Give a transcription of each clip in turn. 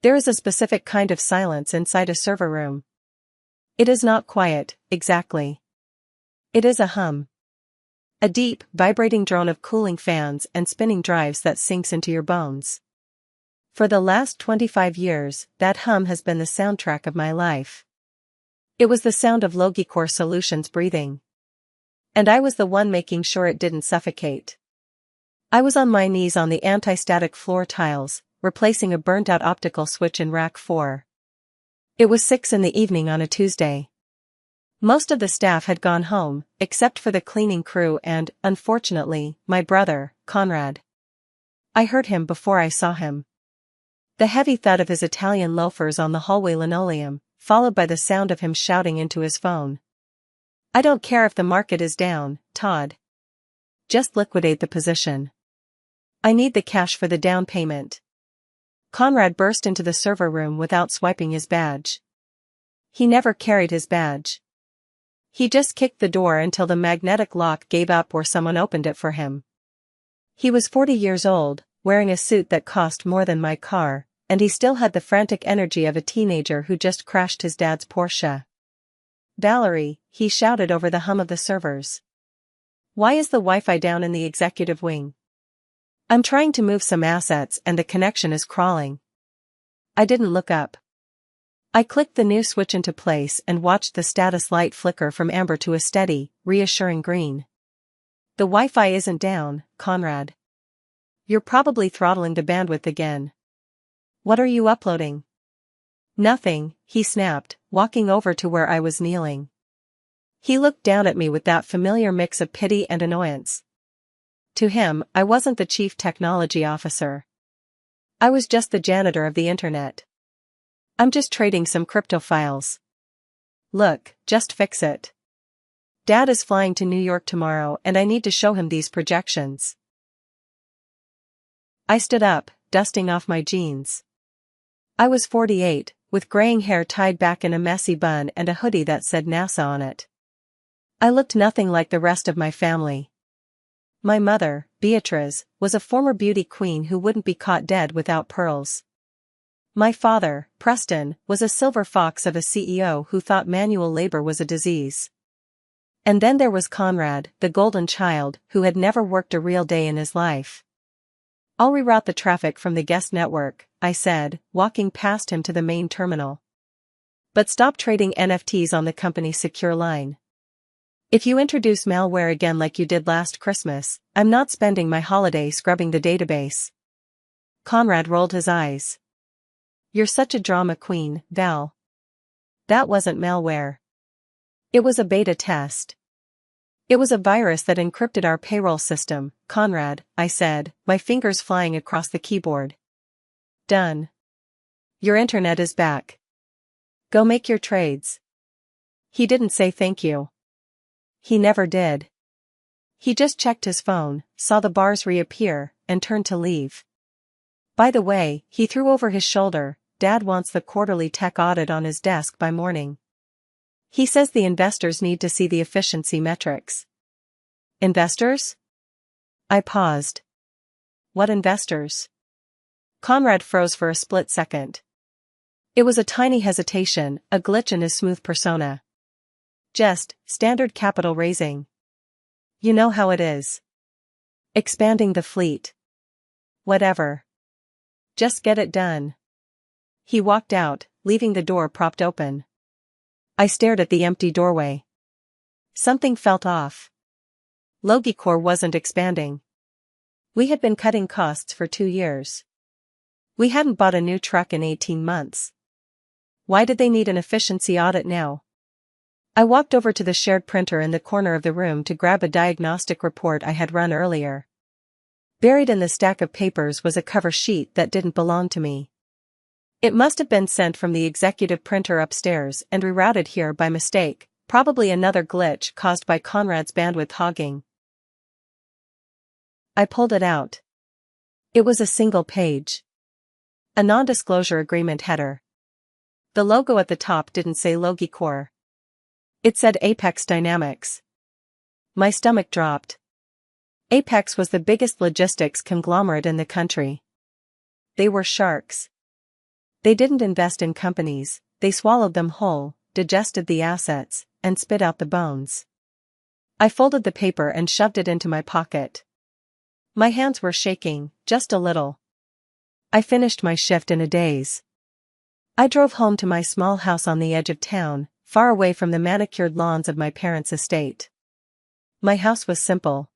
There is a specific kind of silence inside a server room. It is not quiet, exactly. It is a hum. A deep, vibrating drone of cooling fans and spinning drives that sinks into your bones. For the last 25 years, that hum has been the soundtrack of my life. It was the sound of Logicor Solutions breathing. And I was the one making sure it didn't suffocate. I was on my knees on the anti-static floor tiles, replacing a burnt-out optical switch in rack 4. It was 6 in the evening on a Tuesday. Most of the staff had gone home, except for the cleaning crew and, unfortunately, my brother, Conrad. I heard him before I saw him. The heavy thud of his Italian loafers on the hallway linoleum, followed by the sound of him shouting into his phone. "I don't care if the market is down, Todd. Just liquidate the position. I need the cash for the down payment." Conrad burst into the server room without swiping his badge. He never carried his badge. He just kicked the door until the magnetic lock gave up or someone opened it for him. He was 40 years old, wearing a suit that cost more than my car, and he still had the frantic energy of a teenager who just crashed his dad's Porsche. "Valerie," he shouted over the hum of the servers. "Why is the Wi-Fi down in the executive wing? I'm trying to move some assets and the connection is crawling." I didn't look up. I clicked the new switch into place and watched the status light flicker from amber to a steady, reassuring green. "The Wi-Fi isn't down, Conrad. You're probably throttling the bandwidth again. What are you uploading?" "Nothing," he snapped, walking over to where I was kneeling. He looked down at me with that familiar mix of pity and annoyance. To him, I wasn't the chief technology officer. I was just the janitor of the internet. "I'm just trading some crypto files." "Look, just fix it. Dad is flying to New York tomorrow and I need to show him these projections." I stood up, dusting off my jeans. I was 48, with graying hair tied back in a messy bun and a hoodie that said NASA on it. I looked nothing like the rest of my family. My mother, Beatrice, was a former beauty queen who wouldn't be caught dead without pearls. My father, Preston, was a silver fox of a CEO who thought manual labor was a disease. And then there was Conrad, the golden child, who had never worked a real day in his life. "I'll reroute the traffic from the guest network," I said, walking past him to the main terminal. "But stop trading NFTs on the company's secure line. If you introduce malware again like you did last Christmas, I'm not spending my holiday scrubbing the database." Conrad rolled his eyes. "You're such a drama queen, Val. That wasn't malware. It was a beta test. It was a virus that encrypted our payroll system, Conrad," I said, my fingers flying across the keyboard. "Done. Your internet is back. Go make your trades." He didn't say thank you. He never did. He just checked his phone, saw the bars reappear, and turned to leave. "By the way," he threw over his shoulder, "Dad wants the quarterly tech audit on his desk by morning. He says the investors need to see the efficiency metrics." "Investors?" I paused. "What investors?" Conrad froze for a split second. It was a tiny hesitation, a glitch in his smooth persona. "Just, standard capital raising. You know how it is. Expanding the fleet. Whatever. Just get it done." He walked out, leaving the door propped open. I stared at the empty doorway. Something felt off. Logicor wasn't expanding. We had been cutting costs for 2 years. We hadn't bought a new truck in 18 months. Why did they need an efficiency audit now? I walked over to the shared printer in the corner of the room to grab a diagnostic report I had run earlier. Buried in the stack of papers was a cover sheet that didn't belong to me. It must have been sent from the executive printer upstairs and rerouted here by mistake, probably another glitch caused by Conrad's bandwidth hogging. I pulled it out. It was a single page. A non-disclosure agreement header. The logo at the top didn't say Logicor. It said Apex Dynamics. My stomach dropped. Apex was the biggest logistics conglomerate in the country. They were sharks. They didn't invest in companies, they swallowed them whole, digested the assets, and spit out the bones. I folded the paper and shoved it into my pocket. My hands were shaking, just a little. I finished my shift in a daze. I drove home to my small house on the edge of town, far away from the manicured lawns of my parents' estate. My house was simple.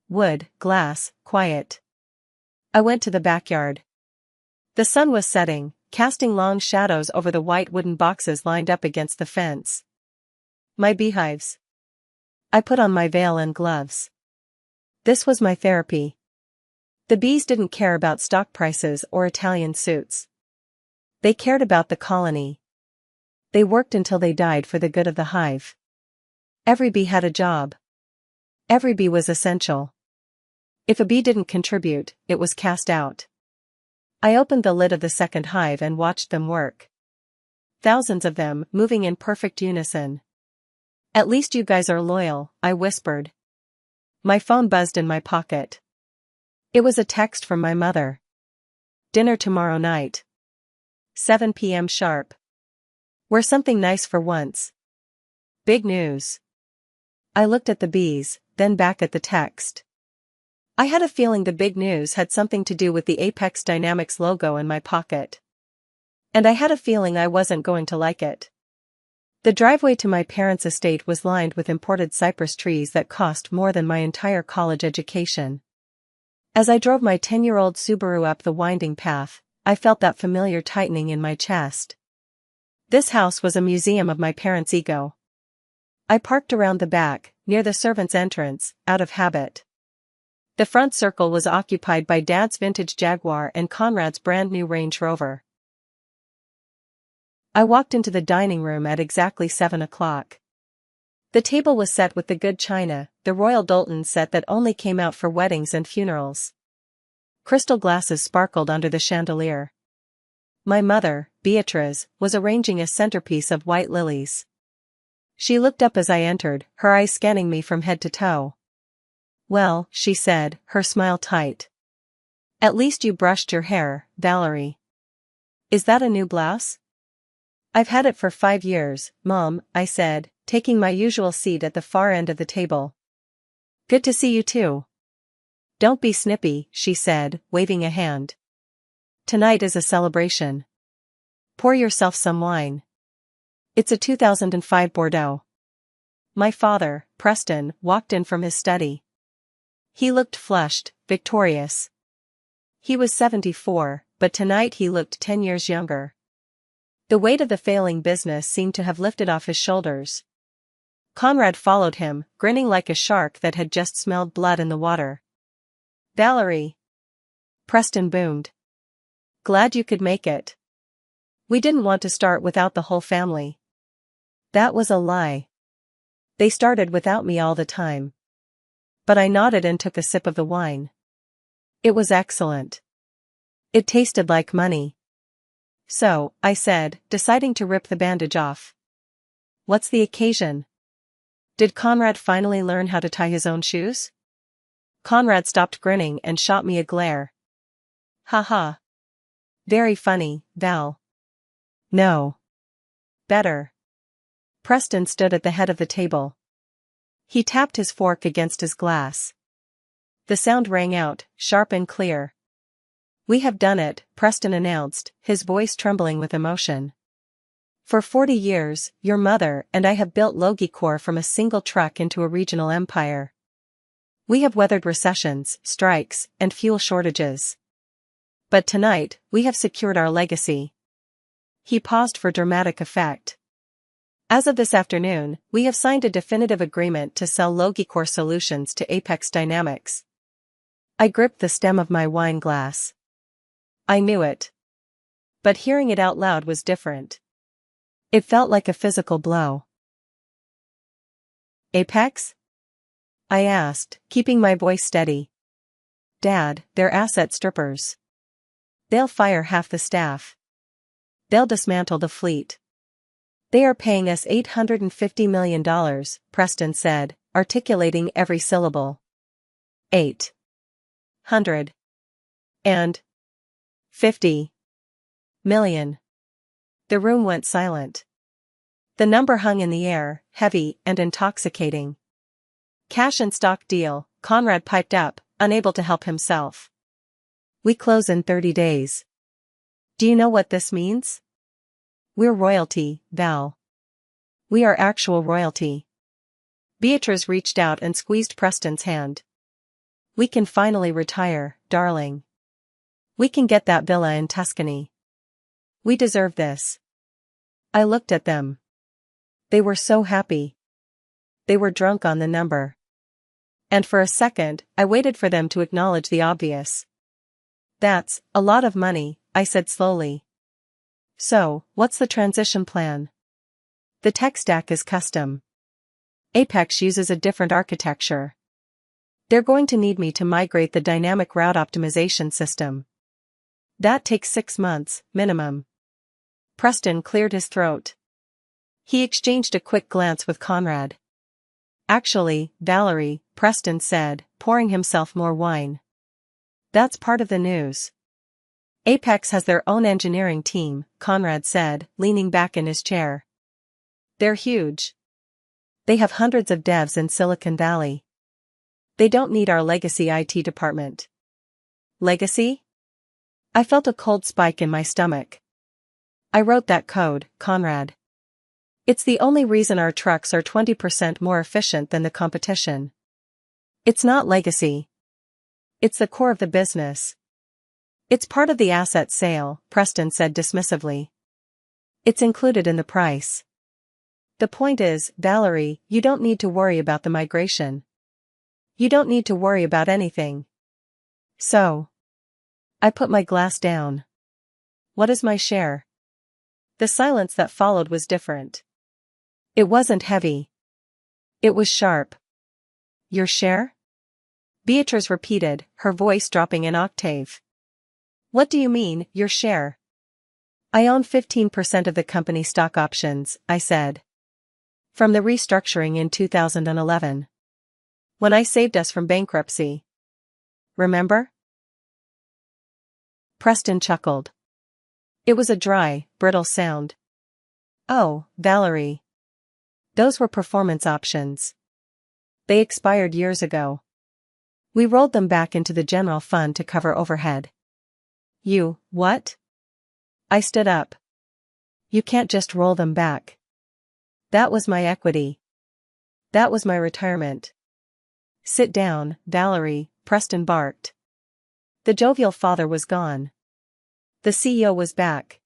Wood, glass, quiet. I went to the backyard. The sun was setting, casting long shadows over the white wooden boxes lined up against the fence. My beehives. I put on my veil and gloves. This was my therapy. The bees didn't care about stock prices or Italian suits. They cared about the colony. They worked until they died for the good of the hive. Every bee had a job. Every bee was essential. If a bee didn't contribute, it was cast out. I opened the lid of the second hive and watched them work. Thousands of them, moving in perfect unison. "At least you guys are loyal," I whispered. My phone buzzed in my pocket. It was a text from my mother. "Dinner tomorrow night. 7 p.m. sharp. We're something nice for once. Big news." I looked at the bees, then back at the text. I had a feeling the big news had something to do with the Apex Dynamics logo in my pocket. And I had a feeling I wasn't going to like it. The driveway to my parents' estate was lined with imported cypress trees that cost more than my entire college education. As I drove my 10-year-old Subaru up the winding path, I felt that familiar tightening in my chest. This house was a museum of my parents' ego. I parked around the back, near the servants' entrance, out of habit. The front circle was occupied by Dad's vintage Jaguar and Conrad's brand new Range Rover. I walked into the dining room at exactly 7 o'clock. The table was set with the good china, the Royal Doulton set that only came out for weddings and funerals. Crystal glasses sparkled under the chandelier. My mother, Beatrice, was arranging a centerpiece of white lilies. She looked up as I entered, her eyes scanning me from head to toe. "Well," she said, her smile tight. "At least you brushed your hair, Valerie. Is that a new blouse?" "I've had it for 5 years, Mom," I said, taking my usual seat at the far end of the table. "Good to see you too." "Don't be snippy," she said, waving a hand. "Tonight is a celebration. Pour yourself some wine. It's a 2005 Bordeaux." My father, Preston, walked in from his study. He looked flushed, victorious. He was 74, but tonight he looked 10 years younger. The weight of the failing business seemed to have lifted off his shoulders. Conrad followed him, grinning like a shark that had just smelled blood in the water. "Valerie!" Preston boomed. "Glad you could make it. We didn't want to start without the whole family." That was a lie. They started without me all the time. But I nodded and took a sip of the wine. It was excellent. It tasted like money. "So," I said, deciding to rip the bandage off. "What's the occasion? Did Conrad finally learn how to tie his own shoes?" Conrad stopped grinning and shot me a glare. "Ha ha. Very funny, Val." "No. Better." Preston stood at the head of the table. He tapped his fork against his glass. The sound rang out, sharp and clear. "We have done it," Preston announced, his voice trembling with emotion. "For 40 years, your mother and I have built Logicor from a single truck into a regional empire. We have weathered recessions, strikes, and fuel shortages. But tonight, we have secured our legacy." He paused for dramatic effect. "As of this afternoon, we have signed a definitive agreement to sell Logicor solutions to Apex Dynamics." I gripped the stem of my wine glass. I knew it. But hearing it out loud was different. It felt like a physical blow. "Apex?" I asked, keeping my voice steady. "Dad, they're asset strippers. They'll fire half the staff. They'll dismantle the fleet. They are paying us $850 million, Preston said, articulating every syllable. 850. Million. The room went silent. The number hung in the air, heavy and intoxicating. Cash and stock deal, Conrad piped up, unable to help himself. We close in 30 days. Do you know what this means? We're royalty, Val. We are actual royalty. Beatrice reached out and squeezed Preston's hand. We can finally retire, darling. We can get that villa in Tuscany. We deserve this. I looked at them. They were so happy. They were drunk on the number. And for a second, I waited for them to acknowledge the obvious. That's a lot of money, I said slowly. So, what's the transition plan? The tech stack is custom. Apex uses a different architecture. They're going to need me to migrate the dynamic route optimization system. That takes 6 months, minimum. Preston cleared his throat. He exchanged a quick glance with Conrad. Actually, Valerie, Preston said, pouring himself more wine. That's part of the news. Apex has their own engineering team, Conrad said, leaning back in his chair. They're huge. They have hundreds of devs in Silicon Valley. They don't need our legacy IT department. Legacy? I felt a cold spike in my stomach. I wrote that code, Conrad. It's the only reason our trucks are 20% more efficient than the competition. It's not legacy. It's the core of the business. It's part of the asset sale, Preston said dismissively. It's included in the price. The point is, Valerie, you don't need to worry about the migration. You don't need to worry about anything. So. I put my glass down. What is my share? The silence that followed was different. It wasn't heavy. It was sharp. Your share? Beatrice repeated, her voice dropping an octave. What do you mean, your share? I own 15% of the company stock options, I said. From the restructuring in 2011. When I saved us from bankruptcy. Remember? Preston chuckled. It was a dry, brittle sound. Oh, Valerie. Those were performance options. They expired years ago. We rolled them back into the general fund to cover overhead. You, what? I stood up. You can't just roll them back. That was my equity. That was my retirement. Sit down, Valerie, Preston barked. The jovial father was gone. The CEO was back.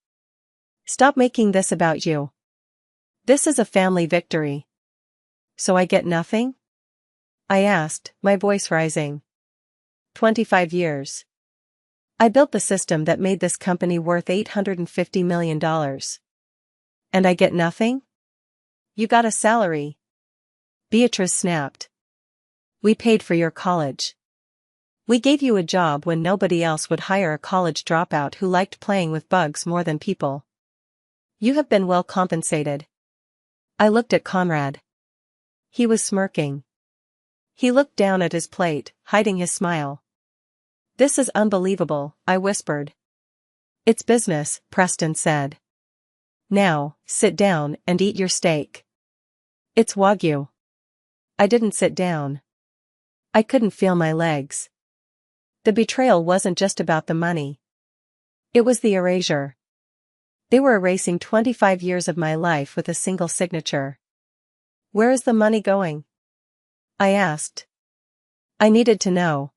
Stop making this about you. This is a family victory. So I get nothing? I asked, my voice rising. 25 years. I built the system that made this company worth $850 million. And I get nothing? You got a salary. Beatrice snapped. We paid for your college. We gave you a job when nobody else would hire a college dropout who liked playing with bugs more than people. You have been well compensated. I looked at Conrad. He was smirking. He looked down at his plate, hiding his smile. This is unbelievable, I whispered. It's business, Preston said. Now, sit down and eat your steak. It's Wagyu. I didn't sit down. I couldn't feel my legs. The betrayal wasn't just about the money. It was the erasure. They were erasing 25 years of my life with a single signature. Where is the money going? I asked. I needed to know.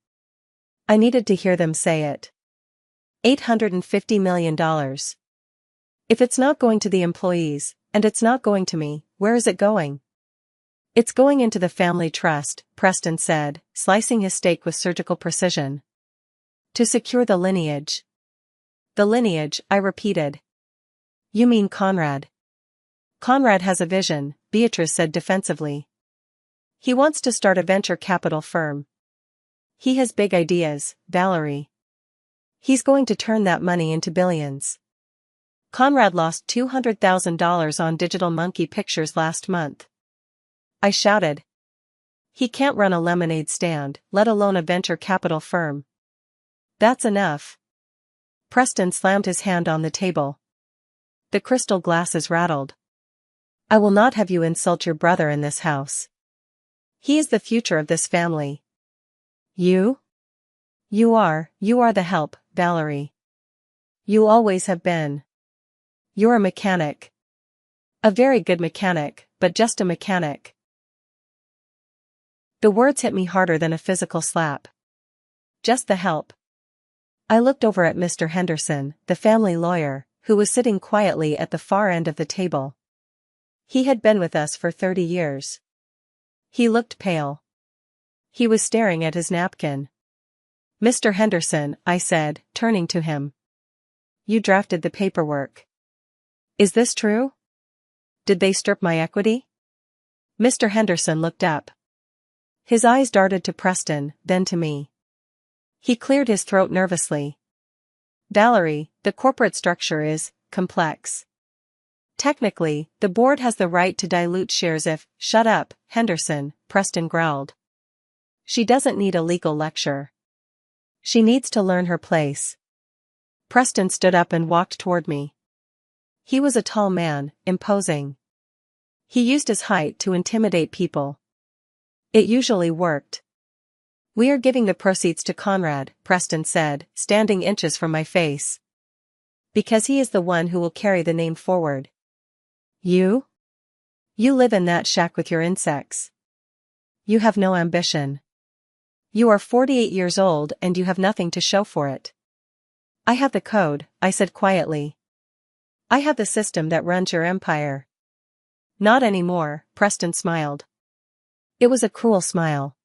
I needed to hear them say it. $850 million. If it's not going to the employees, and it's not going to me, where is it going? It's going into the family trust, Preston said, slicing his steak with surgical precision. To secure the lineage. The lineage, I repeated. You mean Conrad? Conrad has a vision, Beatrice said defensively. He wants to start a venture capital firm. He has big ideas, Valerie. He's going to turn that money into billions. Conrad lost $200,000 on Digital Monkey Pictures last month. I shouted. He can't run a lemonade stand, let alone a venture capital firm. That's enough. Preston slammed his hand on the table. The crystal glasses rattled. I will not have you insult your brother in this house. He is the future of this family. You? You are the help, Valerie. You always have been. You're a mechanic. A very good mechanic, but just a mechanic. The words hit me harder than a physical slap. Just the help. I looked over at Mr. Henderson, the family lawyer, who was sitting quietly at the far end of the table. He had been with us for 30 years. He looked pale. He was staring at his napkin. Mr. Henderson, I said, turning to him. You drafted the paperwork. Is this true? Did they strip my equity? Mr. Henderson looked up. His eyes darted to Preston, then to me. He cleared his throat nervously. Valerie, the corporate structure is complex. Technically, the board has the right to dilute shares if— Shut up, Henderson, Preston growled. She doesn't need a legal lecture. She needs to learn her place. Preston stood up and walked toward me. He was a tall man, imposing. He used his height to intimidate people. It usually worked. We are giving the proceeds to Conrad, Preston said, standing inches from my face. Because he is the one who will carry the name forward. You? You live in that shack with your insects. You have no ambition. You are 48 years old and you have nothing to show for it. I have the code, I said quietly. I have the system that runs your empire. Not anymore, Preston smiled. It was a cruel smile.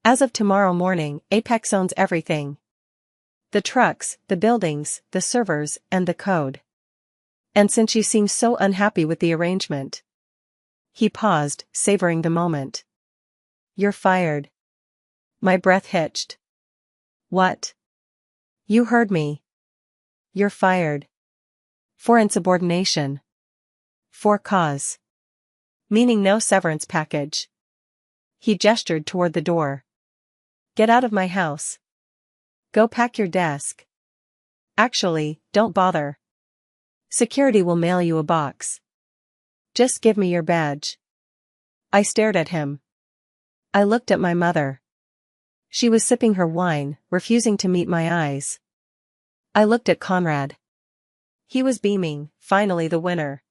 As of tomorrow morning, Apex owns everything. The trucks, the buildings, the servers, and the code. And since you seem so unhappy with the arrangement. He paused, savoring the moment. You're fired. My breath hitched. What? You heard me. You're fired. For insubordination. For cause. Meaning no severance package. He gestured toward the door. Get out of my house. Go pack your desk. Actually, don't bother. Security will mail you a box. Just give me your badge. I stared at him. I looked at my mother. She was sipping her wine, refusing to meet my eyes. I looked at Conrad. He was beaming, finally the winner.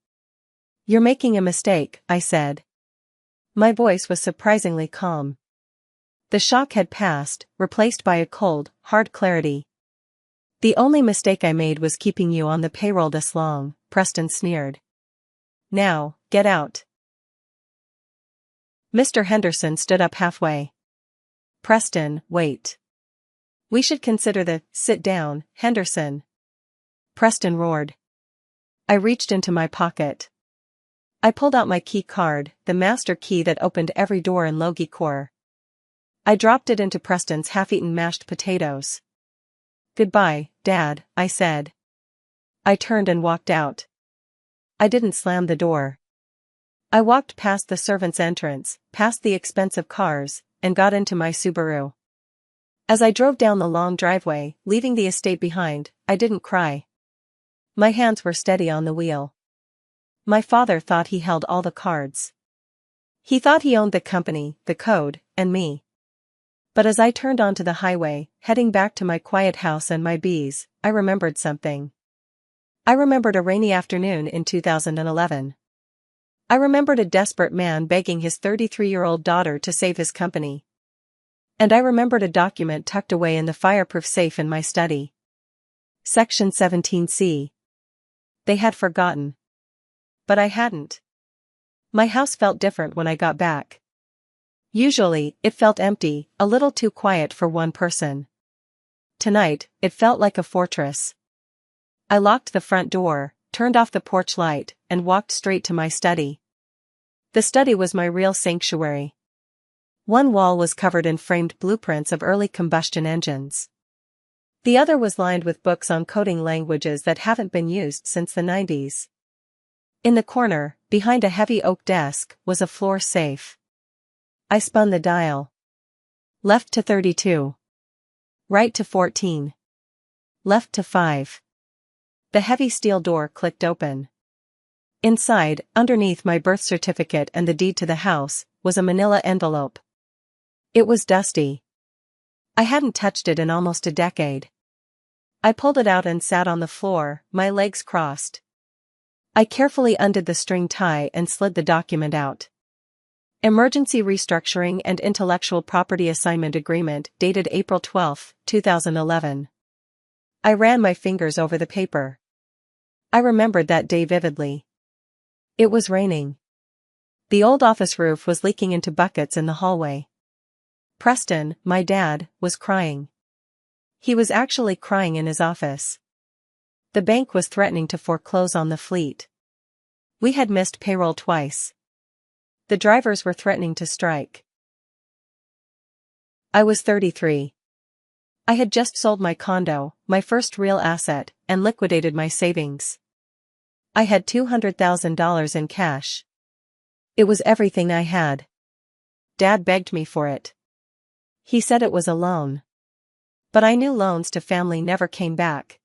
You're making a mistake, I said. My voice was surprisingly calm. The shock had passed, replaced by a cold, hard clarity. The only mistake I made was keeping you on the payroll this long, Preston sneered. Now, get out. Mr. Henderson stood up halfway. Preston, wait. We should consider the— Sit down, Henderson. Preston roared. I reached into my pocket. I pulled out my key card, the master key that opened every door in Logie Corps. I dropped it into Preston's half-eaten mashed potatoes. Goodbye, Dad, I said. I turned and walked out. I didn't slam the door. I walked past the servants' entrance, past the expensive cars, and got into my Subaru. As I drove down the long driveway, leaving the estate behind, I didn't cry. My hands were steady on the wheel. My father thought he held all the cards. He thought he owned the company, the code, and me. But as I turned onto the highway, heading back to my quiet house and my bees, I remembered something. I remembered a rainy afternoon in 2011. I remembered a desperate man begging his 33-year-old daughter to save his company. And I remembered a document tucked away in the fireproof safe in my study. Section 17C. They had forgotten. But I hadn't. My house felt different when I got back. Usually, it felt empty, a little too quiet for one person. Tonight, it felt like a fortress. I locked the front door, turned off the porch light, and walked straight to my study. The study was my real sanctuary. One wall was covered in framed blueprints of early combustion engines. The other was lined with books on coding languages that haven't been used since the 90s. In the corner, behind a heavy oak desk, was a floor safe. I spun the dial. Left to 32. Right to 14. Left to 5. The heavy steel door clicked open. Inside, underneath my birth certificate and the deed to the house, was a manila envelope. It was dusty. I hadn't touched it in almost a decade. I pulled it out and sat on the floor, my legs crossed. I carefully undid the string tie and slid the document out. Emergency Restructuring and Intellectual Property Assignment Agreement, dated April 12, 2011. I ran my fingers over the paper. I remembered that day vividly. It was raining. The old office roof was leaking into buckets in the hallway. Preston, my dad, was crying. He was actually crying in his office. The bank was threatening to foreclose on the fleet. We had missed payroll twice. The drivers were threatening to strike. I was 33. I had just sold my condo, my first real asset, and liquidated my savings. I had $200,000 in cash. It was everything I had. Dad begged me for it. He said it was a loan. But I knew loans to family never came back.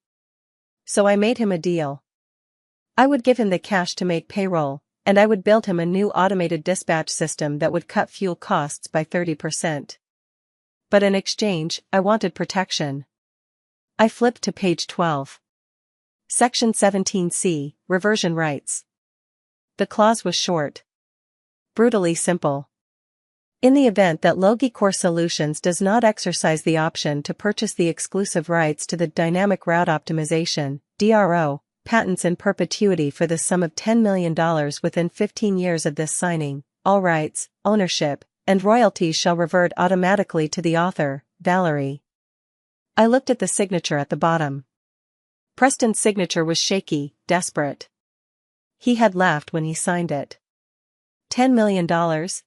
So I made him a deal. I would give him the cash to make payroll, and I would build him a new automated dispatch system that would cut fuel costs by 30%. But in exchange, I wanted protection. I flipped to page 12. Section 17C, Reversion Rights. The clause was short. Brutally simple. In the event that Logicor Solutions does not exercise the option to purchase the exclusive rights to the Dynamic Route Optimization, DRO, patents in perpetuity for the sum of $10 million within 15 years of this signing, all rights, ownership, and royalties shall revert automatically to the author, Valerie. I looked at the signature at the bottom. Preston's signature was shaky, desperate. He had laughed when he signed it. $10 million,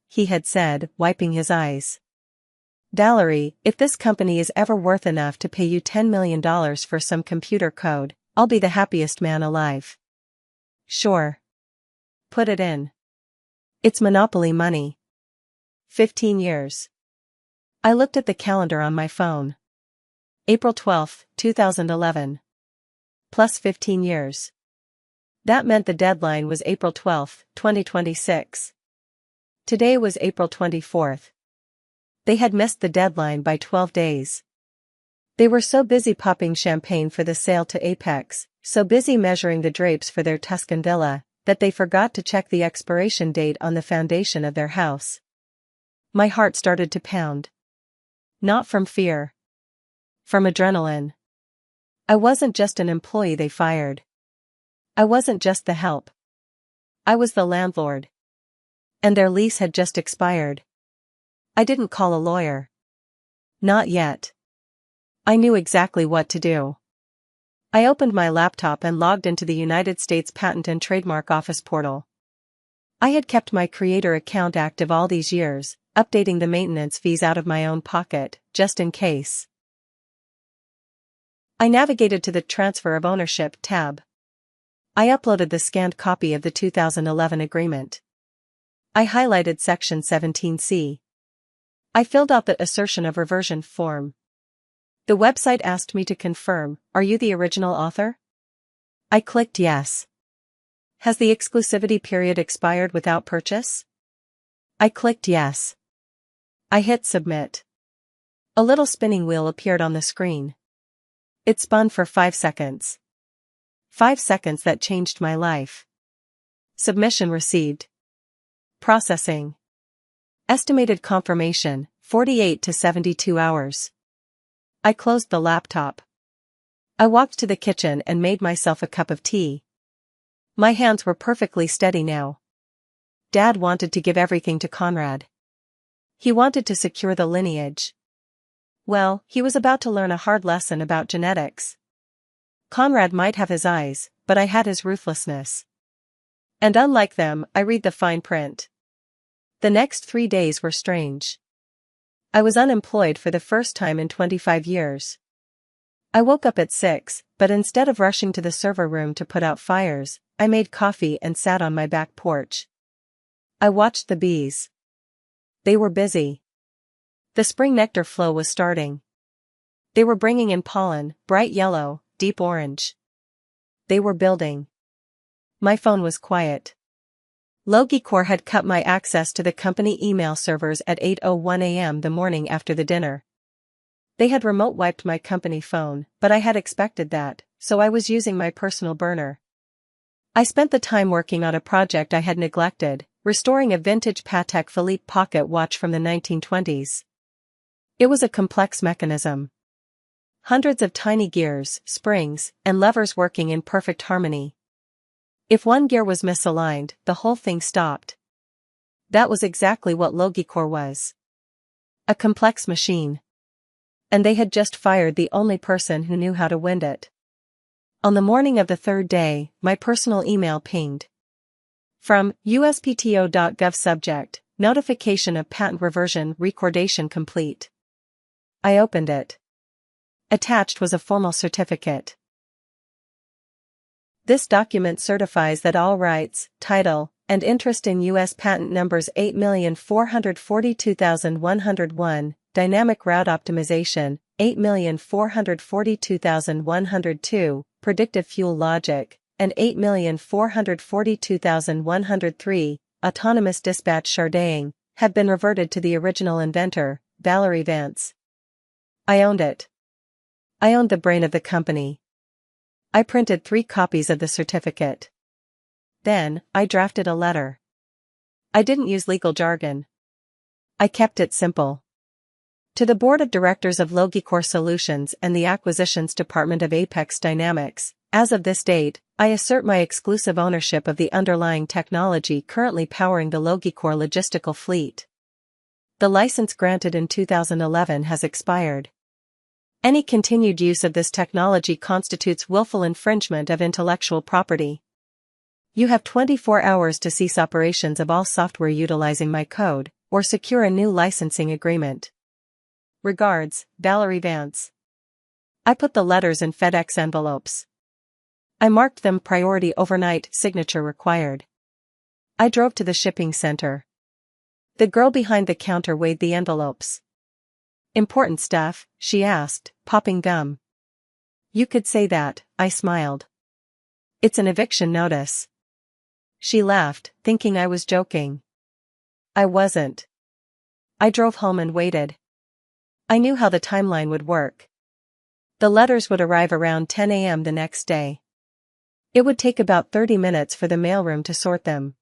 he had said, wiping his eyes. Valerie, if this company is ever worth enough to pay you $10 million for some computer code, I'll be the happiest man alive. Sure. Put it in. It's monopoly money. 15 years. I looked at the calendar on my phone. April 12, 2011. Plus 15 years. That meant the deadline was April 12, 2026. Today was April 24th. They had missed the deadline by 12 days. They were so busy popping champagne for the sale to Apex, so busy measuring the drapes for their Tuscan villa, that they forgot to check the expiration date on the foundation of their house. My heart started to pound. Not from fear. From adrenaline. I wasn't just an employee they fired. I wasn't just the help. I was the landlord. And their lease had just expired. I didn't call a lawyer. Not yet. I knew exactly what to do. I opened my laptop and logged into the United States Patent and Trademark Office portal. I had kept my creator account active all these years, updating the maintenance fees out of my own pocket, just in case. I navigated to the Transfer of Ownership tab. I uploaded the scanned copy of the 2011 agreement. I highlighted Section 17C. I filled out the assertion of reversion form. The website asked me to confirm, "Are you the original author?" I clicked yes. "Has the exclusivity period expired without purchase?" I clicked yes. I hit submit. A little spinning wheel appeared on the screen. It spun for 5 seconds. 5 seconds that changed my life. Submission received. Processing. Estimated confirmation, 48 to 72 hours. I closed the laptop. I walked to the kitchen and made myself a cup of tea. My hands were perfectly steady now. Dad wanted to give everything to Conrad. He wanted to secure the lineage. Well, he was about to learn a hard lesson about genetics. Conrad might have his eyes, but I had his ruthlessness. And unlike them, I read the fine print. The next 3 days were strange. I was unemployed for the first time in 25 years. I woke up at 6, but instead of rushing to the server room to put out fires, I made coffee and sat on my back porch. I watched the bees. They were busy. The spring nectar flow was starting. They were bringing in pollen, bright yellow, deep orange. They were building. My phone was quiet. Logicor had cut my access to the company email servers at 8:01 a.m. the morning after the dinner. They had remote wiped my company phone, but I had expected that, so I was using my personal burner. I spent the time working on a project I had neglected, restoring a vintage Patek Philippe pocket watch from the 1920s. It was a complex mechanism. Hundreds of tiny gears, springs, and levers working in perfect harmony. If one gear was misaligned, the whole thing stopped. That was exactly what Logicor was. A complex machine. And they had just fired the only person who knew how to wind it. On the morning of the third day, my personal email pinged. From USPTO.gov subject, notification of patent reversion recordation complete. I opened it. Attached was a formal certificate. This document certifies that all rights, title, and interest in U.S. patent numbers 8,442,101, dynamic route optimization, 8,442,102, predictive fuel logic, and 8,442,103, autonomous dispatch sharding, have been reverted to the original inventor, Valerie Vance. I owned it. I owned the brain of the company. I printed 3 copies of the certificate. Then, I drafted a letter. I didn't use legal jargon. I kept it simple. To the Board of Directors of Logicor Solutions and the Acquisitions Department of Apex Dynamics, as of this date, I assert my exclusive ownership of the underlying technology currently powering the Logicor logistical fleet. The license granted in 2011 has expired. Any continued use of this technology constitutes willful infringement of intellectual property. You have 24 hours to cease operations of all software utilizing my code, or secure a new licensing agreement. Regards, Valerie Vance. I put the letters in FedEx envelopes. I marked them priority overnight signature required. I drove to the shipping center. The girl behind the counter weighed the envelopes. Important stuff, she asked, popping gum. You could say that, I smiled. It's an eviction notice. She laughed, thinking I was joking. I wasn't. I drove home and waited. I knew how the timeline would work. The letters would arrive around 10 a.m. the next day. It would take about 30 minutes for the mailroom to sort them.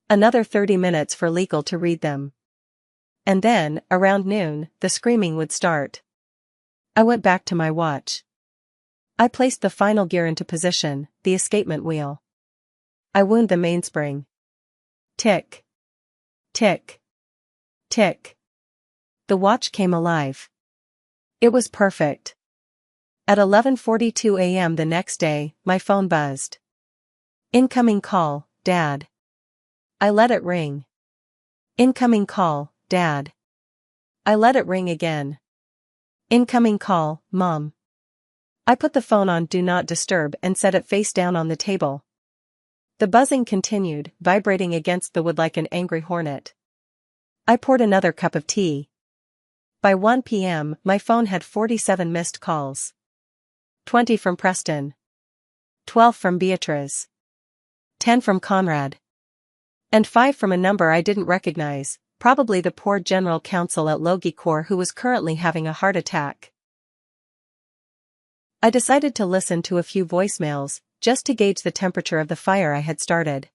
Another 30 minutes for legal to read them. And then, around noon, the screaming would start. I went back to my watch. I placed the final gear into position, the escapement wheel. I wound the mainspring. Tick. Tick. Tick. The watch came alive. It was perfect. At 11:42 a.m. the next day, my phone buzzed. Incoming call, Dad. I let it ring. Incoming call, Dad. I let it ring again. Incoming call, Mom. I put the phone on Do Not Disturb and set it face down on the table. The buzzing continued, vibrating against the wood like an angry hornet. I poured another cup of tea. By 1 p.m., my phone had 47 missed calls. 20 from Preston. 12 from Beatrice. 10 from Conrad. And 5 from a number I didn't recognize. Probably the poor general counsel at Logicor who was currently having a heart attack. I decided to listen to a few voicemails, just to gauge the temperature of the fire I had started.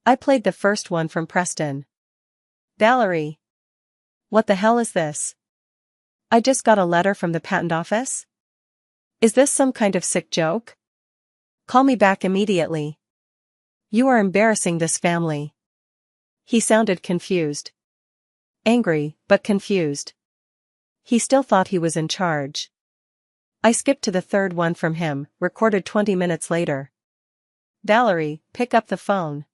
I played the first one from Preston. Valerie. What the hell is this? I just got a letter from the patent office? Is this some kind of sick joke? Call me back immediately. You are embarrassing this family. He sounded confused. Angry, but confused. He still thought he was in charge. I skipped to the third one from him, recorded 20 minutes later. Valerie, pick up the phone.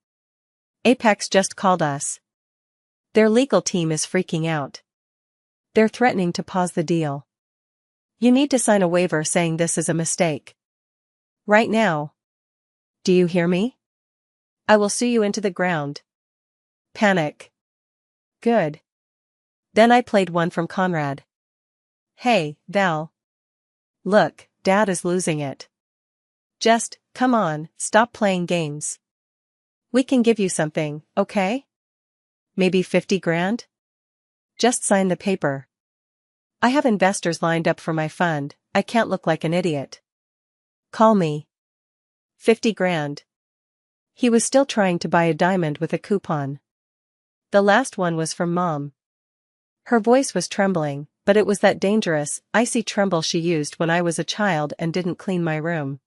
Apex just called us. Their legal team is freaking out. They're threatening to pause the deal. You need to sign a waiver saying this is a mistake. Right now. Do you hear me? I will sue you into the ground. Panic. Good. Then I played one from Conrad. Hey, Val, Look, Dad is losing it. Just, come on, stop playing games. We can give you something, okay? Maybe 50 grand? Just sign the paper. I have investors lined up for my fund, I can't look like an idiot. Call me. 50 grand. He was still trying to buy a diamond with a coupon. The last one was from Mom. Her voice was trembling, but it was that dangerous, icy tremble she used when I was a child and didn't clean my room.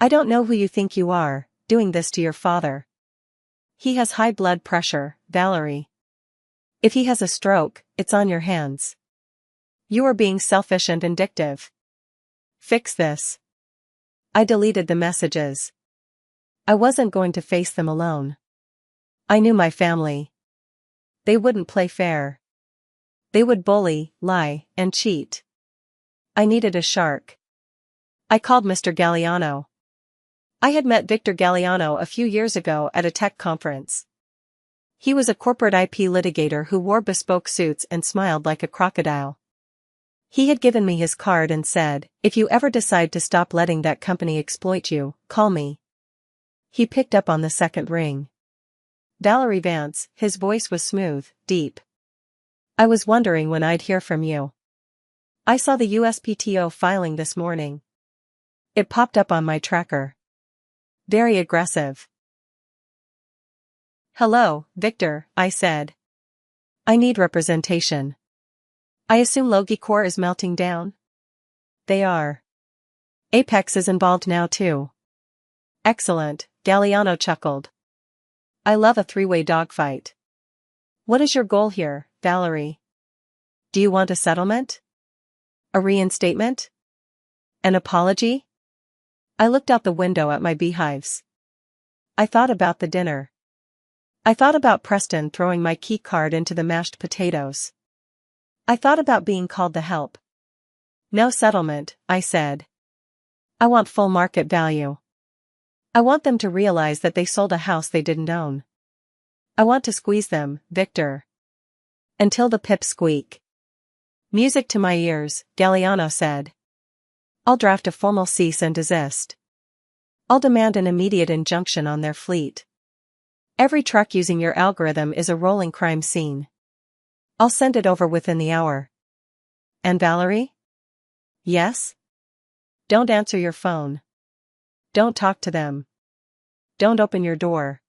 I don't know who you think you are, doing this to your father. He has high blood pressure, Valerie. If he has a stroke, it's on your hands. You are being selfish and vindictive. Fix this. I deleted the messages. I wasn't going to face them alone. I knew my family. They wouldn't play fair. They would bully, lie, and cheat. I needed a shark. I called Mr. Galliano. I had met Victor Galliano a few years ago at a tech conference. He was a corporate IP litigator who wore bespoke suits and smiled like a crocodile. He had given me his card and said, if you ever decide to stop letting that company exploit you, call me. He picked up on the second ring. Valerie Vance, his voice was smooth, deep. I was wondering when I'd hear from you. I saw the USPTO filing this morning. It popped up on my tracker. Very aggressive. Hello, Victor, I said. I need representation. I assume Logicor is melting down? They are. Apex is involved now too. Excellent, Galliano chuckled. I love a three-way dogfight. What is your goal here, Valerie? Do you want a settlement? A reinstatement? An apology? I looked out the window at my beehives. I thought about the dinner. I thought about Preston throwing my key card into the mashed potatoes. I thought about being called to help. No settlement, I said. I want full market value. I want them to realize that they sold a house they didn't own. I want to squeeze them, Victor. Until the pips squeak. Music to my ears, Galliano said. I'll draft a formal cease and desist. I'll demand an immediate injunction on their fleet. Every truck using your algorithm is a rolling crime scene. I'll send it over within the hour. And Valerie? Yes? Don't answer your phone. Don't talk to them. Don't open your door.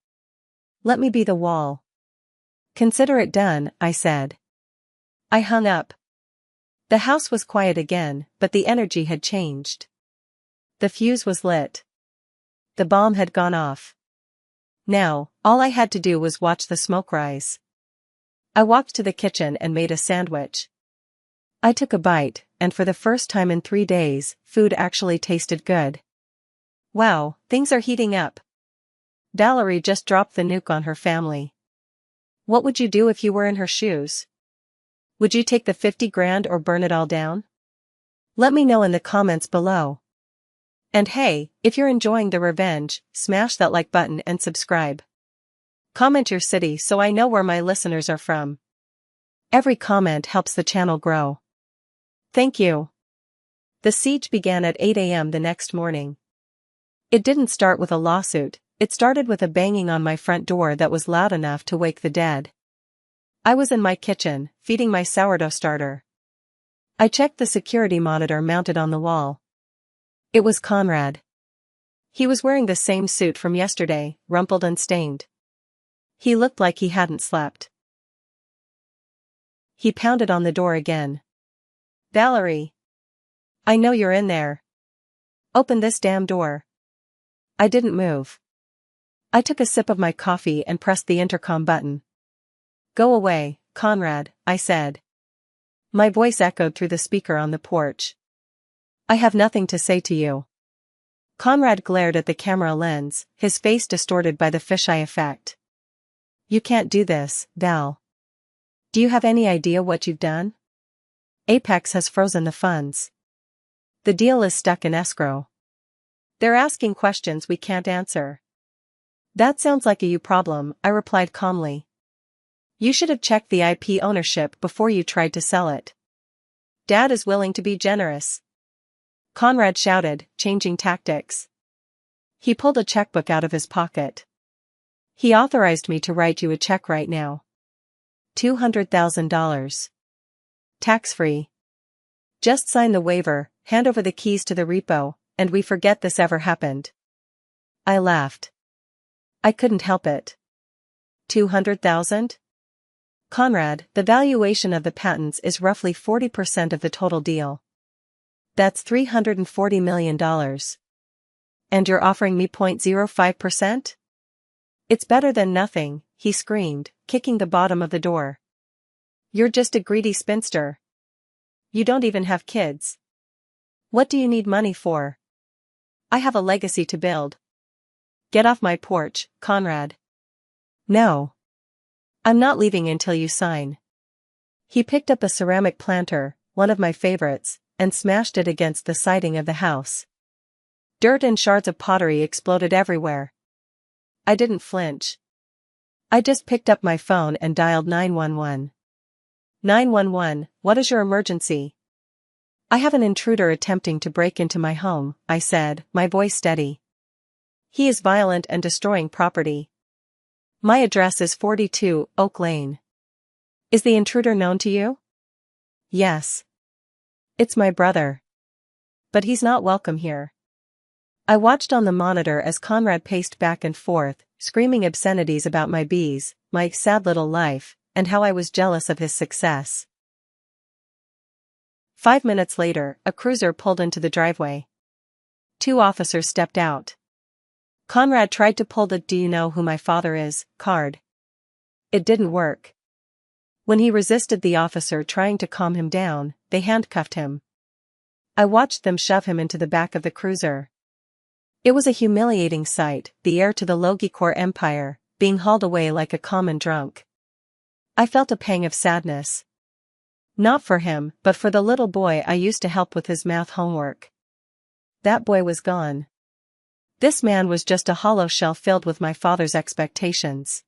Let me be the wall. Consider it done, I said. I hung up. The house was quiet again, but the energy had changed. The fuse was lit. The bomb had gone off. Now, all I had to do was watch the smoke rise. I walked to the kitchen and made a sandwich. I took a bite, and for the first time in 3 days, food actually tasted good. Wow, things are heating up. Valerie just dropped the nuke on her family. What would you do if you were in her shoes? Would you take the 50 grand or burn it all down? Let me know in the comments below. And hey, if you're enjoying the revenge, smash that like button and subscribe. Comment your city so I know where my listeners are from. Every comment helps the channel grow. Thank you. The siege began at 8 a.m. the next morning. It didn't start with a lawsuit, it started with a banging on my front door that was loud enough to wake the dead. I was in my kitchen, feeding my sourdough starter. I checked the security monitor mounted on the wall. It was Conrad. He was wearing the same suit from yesterday, rumpled and stained. He looked like he hadn't slept. He pounded on the door again. Valerie. I know you're in there. Open this damn door. I didn't move. I took a sip of my coffee and pressed the intercom button. Go away, Conrad, I said. My voice echoed through the speaker on the porch. I have nothing to say to you. Conrad glared at the camera lens, his face distorted by the fisheye effect. You can't do this, Val. Do you have any idea what you've done? Apex has frozen the funds. The deal is stuck in escrow. They're asking questions we can't answer. That sounds like a you problem, I replied calmly. You should have checked the IP ownership before you tried to sell it. Dad is willing to be generous. Conrad shouted, changing tactics. He pulled a checkbook out of his pocket. He authorized me to write you a check right now. $200,000. Tax-free. Just sign the waiver, hand over the keys to the repo, and we forget this ever happened. I laughed. I couldn't help it. 200,000? Conrad, the valuation of the patents is roughly 40% of the total deal. That's $340 million. And you're offering me 0.05%? It's better than nothing, he screamed, kicking the bottom of the door. You're just a greedy spinster. You don't even have kids. What do you need money for? I have a legacy to build. Get off my porch, Conrad. No. I'm not leaving until you sign. He picked up a ceramic planter, one of my favorites, and smashed it against the siding of the house. Dirt and shards of pottery exploded everywhere. I didn't flinch. I just picked up my phone and dialed 911. 911, what is your emergency? I have an intruder attempting to break into my home, I said, my voice steady. He is violent and destroying property. My address is 42 Oak Lane. Is the intruder known to you? Yes. It's my brother. But he's not welcome here. I watched on the monitor as Conrad paced back and forth, screaming obscenities about my bees, my sad little life, and how I was jealous of his success. 5 minutes later, a cruiser pulled into the driveway. 2 officers stepped out. Conrad tried to pull the "Do you know who my father is" card. It didn't work. When he resisted the officer trying to calm him down, they handcuffed him. I watched them shove him into the back of the cruiser. It was a humiliating sight, the heir to the Logicor empire, being hauled away like a common drunk. I felt a pang of sadness. Not for him, but for the little boy I used to help with his math homework. That boy was gone. This man was just a hollow shell filled with my father's expectations.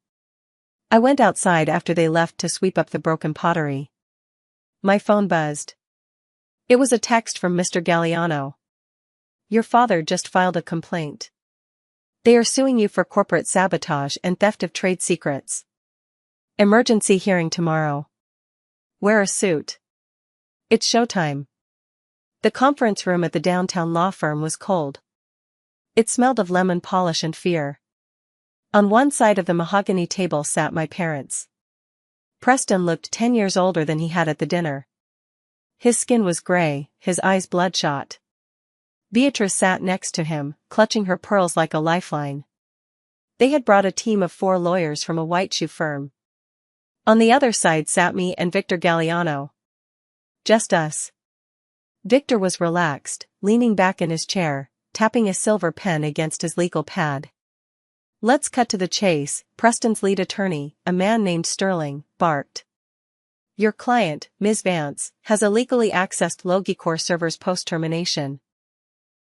I went outside after they left to sweep up the broken pottery. My phone buzzed. It was a text from Mr. Galliano. Your father just filed a complaint. They are suing you for corporate sabotage and theft of trade secrets. Emergency hearing tomorrow. Wear a suit. It's showtime. The conference room at the downtown law firm was cold. It smelled of lemon polish and fear. On one side of the mahogany table sat my parents. Preston looked 10 years older than he had at the dinner. His skin was gray, his eyes bloodshot. Beatrice sat next to him, clutching her pearls like a lifeline. They had brought a team of 4 lawyers from a white shoe firm. On the other side sat me and Victor Galliano. Just us. Victor was relaxed, leaning back in his chair, tapping a silver pen against his legal pad. Let's cut to the chase, Preston's lead attorney, a man named Sterling, barked. Your client, Ms. Vance, has illegally accessed Logicor servers post-termination.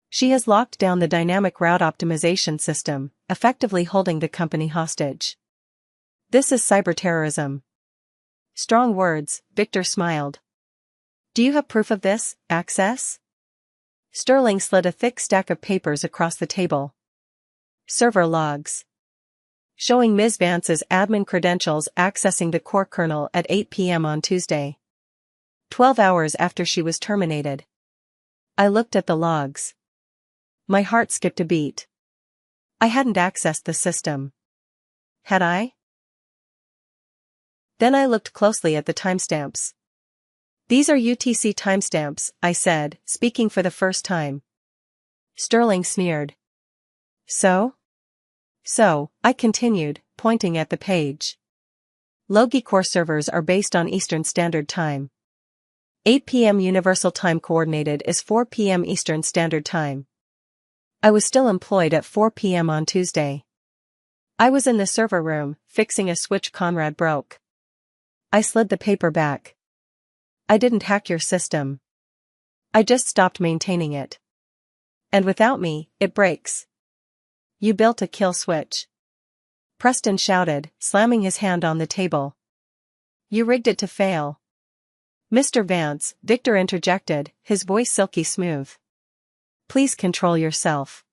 She has locked down the dynamic route optimization system, effectively holding the company hostage. This is cyberterrorism. Strong words, Victor smiled. Do you have proof of this, access? Sterling slid a thick stack of papers across the table. Server logs. Showing Ms. Vance's admin credentials accessing the core kernel at 8 p.m. on Tuesday. 12 hours after she was terminated. I looked at the logs. My heart skipped a beat. I hadn't accessed the system. Had I? Then I looked closely at the timestamps. These are UTC timestamps, I said, speaking for the first time. Sterling sneered. So? So, I continued, pointing at the page. Logicor servers are based on Eastern Standard Time. 8 p.m. Universal Time Coordinated is 4 p.m. Eastern Standard Time. I was still employed at 4 p.m. on Tuesday. I was in the server room, fixing a switch Conrad broke. I slid the paper back. I didn't hack your system. I just stopped maintaining it. And without me, it breaks. You built a kill switch. Preston shouted, slamming his hand on the table. You rigged it to fail. Mr. Vance, Victor interjected, his voice silky smooth. Please control yourself.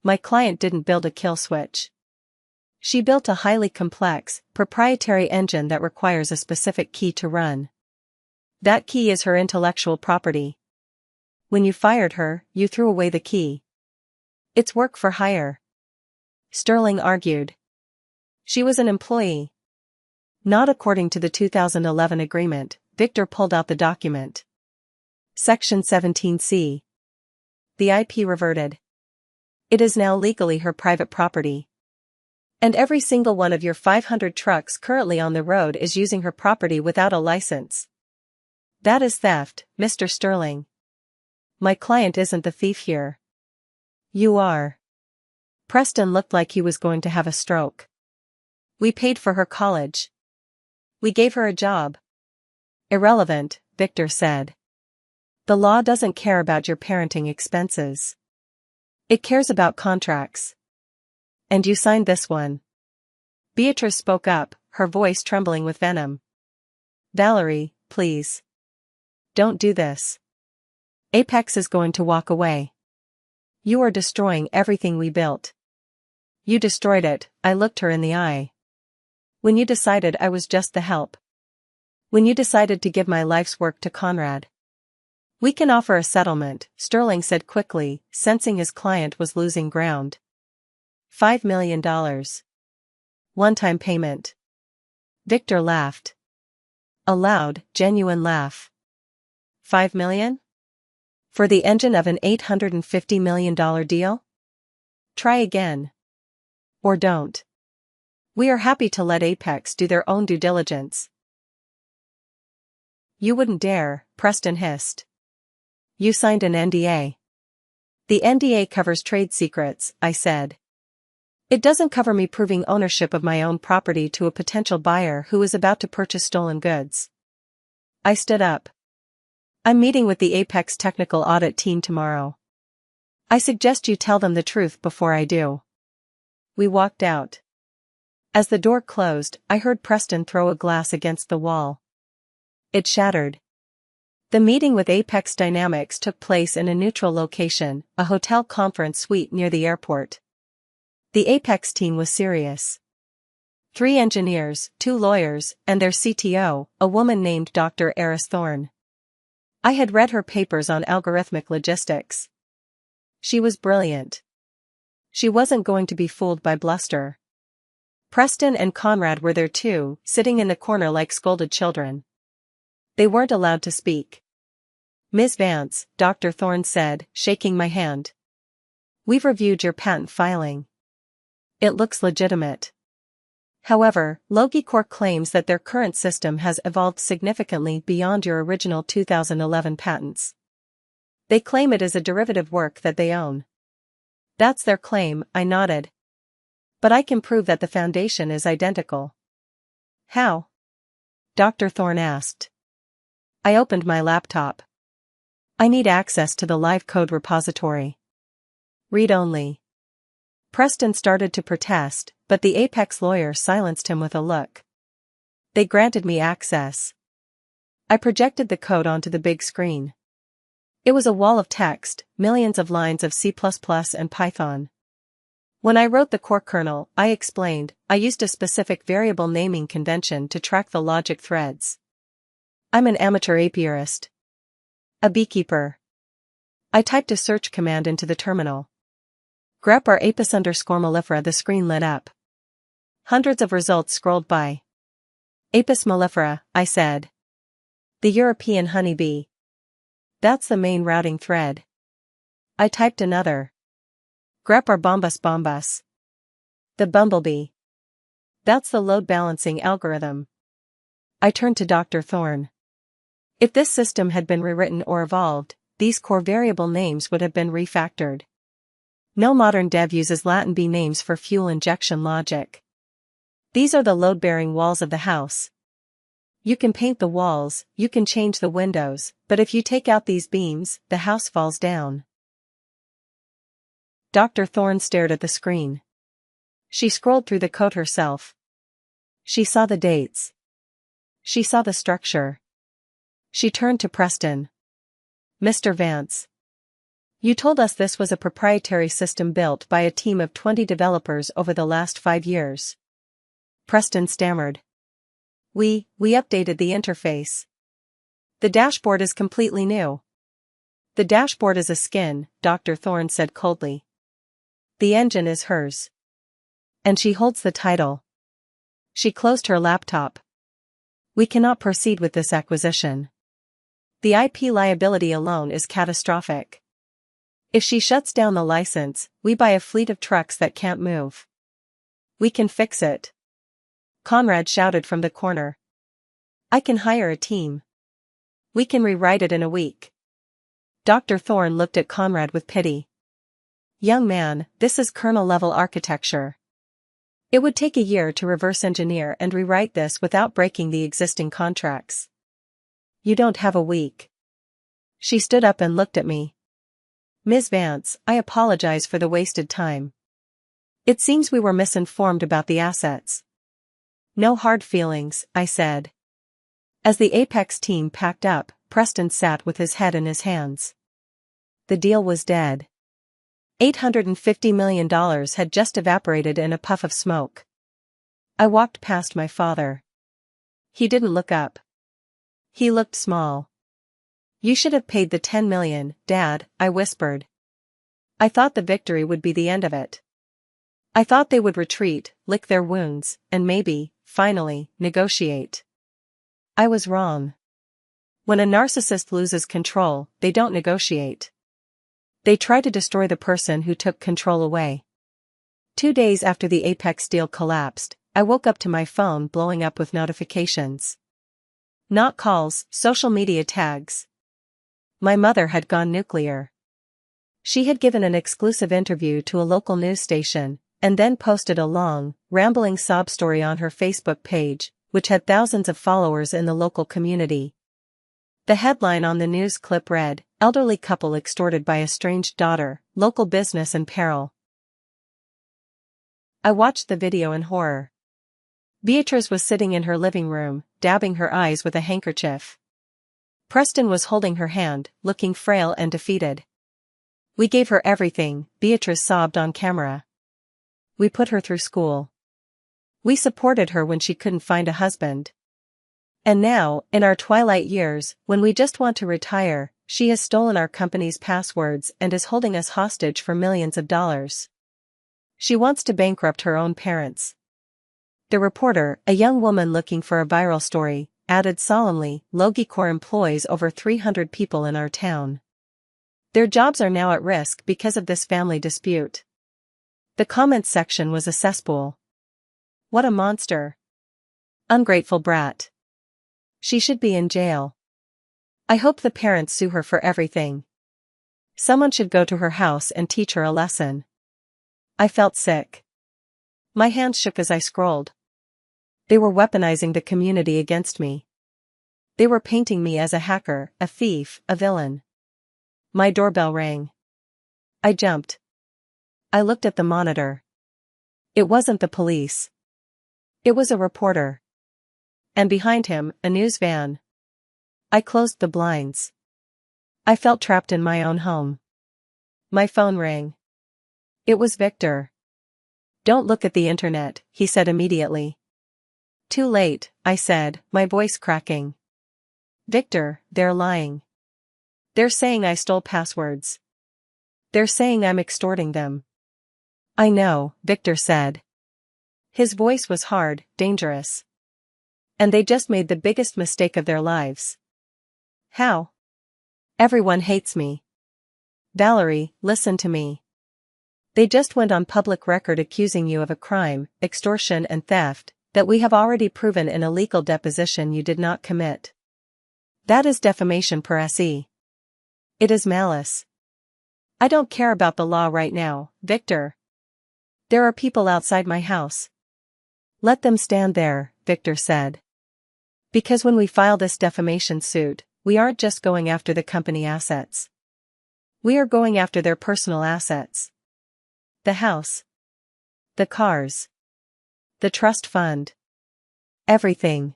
My client didn't build a kill switch. She built a highly complex, proprietary engine that requires a specific key to run. That key is her intellectual property. When you fired her, you threw away the key. It's work for hire. Sterling argued. She was an employee. Not according to the 2011 agreement. Victor pulled out the document. Section 17C. The IP reverted. It is now legally her private property. And every single one of your 500 trucks currently on the road is using her property without a license. That is theft, Mr. Sterling. My client isn't the thief here. You are. Preston looked like he was going to have a stroke. We paid for her college. We gave her a job. Irrelevant, Victor said. The law doesn't care about your parenting expenses. It cares about contracts. And you signed this one. Beatrice spoke up, her voice trembling with venom. Valerie, please. Don't do this. Apex is going to walk away. You are destroying everything we built. You destroyed it, I looked her in the eye. When you decided I was just the help. When you decided to give my life's work to Conrad. We can offer a settlement, Sterling said quickly, sensing his client was losing ground. $5 million. One-time payment. Victor laughed. A loud, genuine laugh. $5 million? For the engine of an $850 million deal? Try again. Or don't. We are happy to let Apex do their own due diligence. You wouldn't dare, Preston hissed. You signed an NDA. The NDA covers trade secrets, I said. It doesn't cover me proving ownership of my own property to a potential buyer who is about to purchase stolen goods. I stood up. I'm meeting with the Apex technical audit team tomorrow. I suggest you tell them the truth before I do. We walked out. As the door closed, I heard Preston throw a glass against the wall. It shattered. The meeting with Apex Dynamics took place in a neutral location, a hotel conference suite near the airport. The Apex team was serious. 3 engineers, 2 lawyers, and their CTO, a woman named Dr. Eris Thorne. I had read her papers on algorithmic logistics. She was brilliant. She wasn't going to be fooled by bluster. Preston and Conrad were there too, sitting in the corner like scolded children. They weren't allowed to speak. Ms. Vance, Dr. Thorne said, shaking my hand. We've reviewed your patent filing. It looks legitimate. However, Logicorp claims that their current system has evolved significantly beyond your original 2011 patents. They claim it is a derivative work that they own. That's their claim, I nodded. But I can prove that the foundation is identical. How? Dr. Thorne asked. I opened my laptop. I need access to the live code repository. Read only. Preston started to protest, but the Apex lawyer silenced him with a look. They granted me access. I projected the code onto the big screen. It was a wall of text, millions of lines of C++ and Python. When I wrote the core kernel, I explained, I used a specific variable naming convention to track the logic threads. I'm an amateur apiarist. A beekeeper. I typed a search command into the terminal. grep our apis _ mellifera. The screen lit up. Hundreds of results scrolled by. Apis mellifera, I said. The European honeybee. That's the main routing thread. I typed another. grep our bombus. The bumblebee. That's the load balancing algorithm. I turned to Dr. Thorne. If this system had been rewritten or evolved, these core variable names would have been refactored. No modern dev uses Latin B names for fuel injection logic. These are the load-bearing walls of the house. You can paint the walls, you can change the windows, but if you take out these beams, the house falls down. Dr. Thorne stared at the screen. She scrolled through the code herself. She saw the dates. She saw the structure. She turned to Preston. Mr. Vance. You told us this was a proprietary system built by a team of 20 developers over the last 5 years. Preston stammered. We updated the interface. The dashboard is completely new. The dashboard is a skin, Dr. Thorne said coldly. The engine is hers. And she holds the title. She closed her laptop. We cannot proceed with this acquisition. The IP liability alone is catastrophic. If she shuts down the license, we buy a fleet of trucks that can't move. We can fix it. Conrad shouted from the corner. I can hire a team. We can rewrite it in a week. Dr. Thorne looked at Conrad with pity. Young man, this is kernel-level architecture. It would take a year to reverse engineer and rewrite this without breaking the existing contracts. You don't have a week. She stood up and looked at me. Ms. Vance, I apologize for the wasted time. It seems we were misinformed about the assets. No hard feelings, I said. As the Apex team packed up, Preston sat with his head in his hands. The deal was dead. $850 million had just evaporated in a puff of smoke. I walked past my father. He didn't look up. He looked small. You should have paid the $10 million, Dad, I whispered. I thought the victory would be the end of it. I thought they would retreat, lick their wounds, and maybe, finally, negotiate. I was wrong. When a narcissist loses control, they don't negotiate. They try to destroy the person who took control away. 2 days after the Apex deal collapsed, I woke up to my phone blowing up with notifications. Not calls, social media tags. My mother had gone nuclear. She had given an exclusive interview to a local news station, and then posted a long, rambling sob story on her Facebook page, which had thousands of followers in the local community. The headline on the news clip read, Elderly couple extorted by estranged daughter, local business in peril. I watched the video in horror. Beatrice was sitting in her living room, dabbing her eyes with a handkerchief. Preston was holding her hand, looking frail and defeated. We gave her everything, Beatrice sobbed on camera. We put her through school. We supported her when she couldn't find a husband. And now, in our twilight years, when we just want to retire, she has stolen our company's passwords and is holding us hostage for millions of dollars. She wants to bankrupt her own parents. The reporter, a young woman looking for a viral story, added solemnly, Logicor employs over 300 people in our town. Their jobs are now at risk because of this family dispute. The comments section was a cesspool. What a monster. Ungrateful brat. She should be in jail. I hope the parents sue her for everything. Someone should go to her house and teach her a lesson. I felt sick. My hands shook as I scrolled. They were weaponizing the community against me. They were painting me as a hacker, a thief, a villain. My doorbell rang. I jumped. I looked at the monitor. It wasn't the police. It was a reporter. And behind him, a news van. I closed the blinds. I felt trapped in my own home. My phone rang. It was Victor. Don't look at the internet, he said immediately. Too late, I said, my voice cracking. Victor, they're lying. They're saying I stole passwords. They're saying I'm extorting them. I know, Victor said. His voice was hard, dangerous. And they just made the biggest mistake of their lives. How? Everyone hates me. Valerie, listen to me. They just went on public record accusing you of a crime, extortion and theft, that we have already proven in a legal deposition you did not commit. That is defamation per se. It is malice. I don't care about the law right now, Victor. There are people outside my house. Let them stand there, Victor said. Because when we file this defamation suit, we aren't just going after the company assets. We are going after their personal assets. The house. The cars. The trust fund. Everything.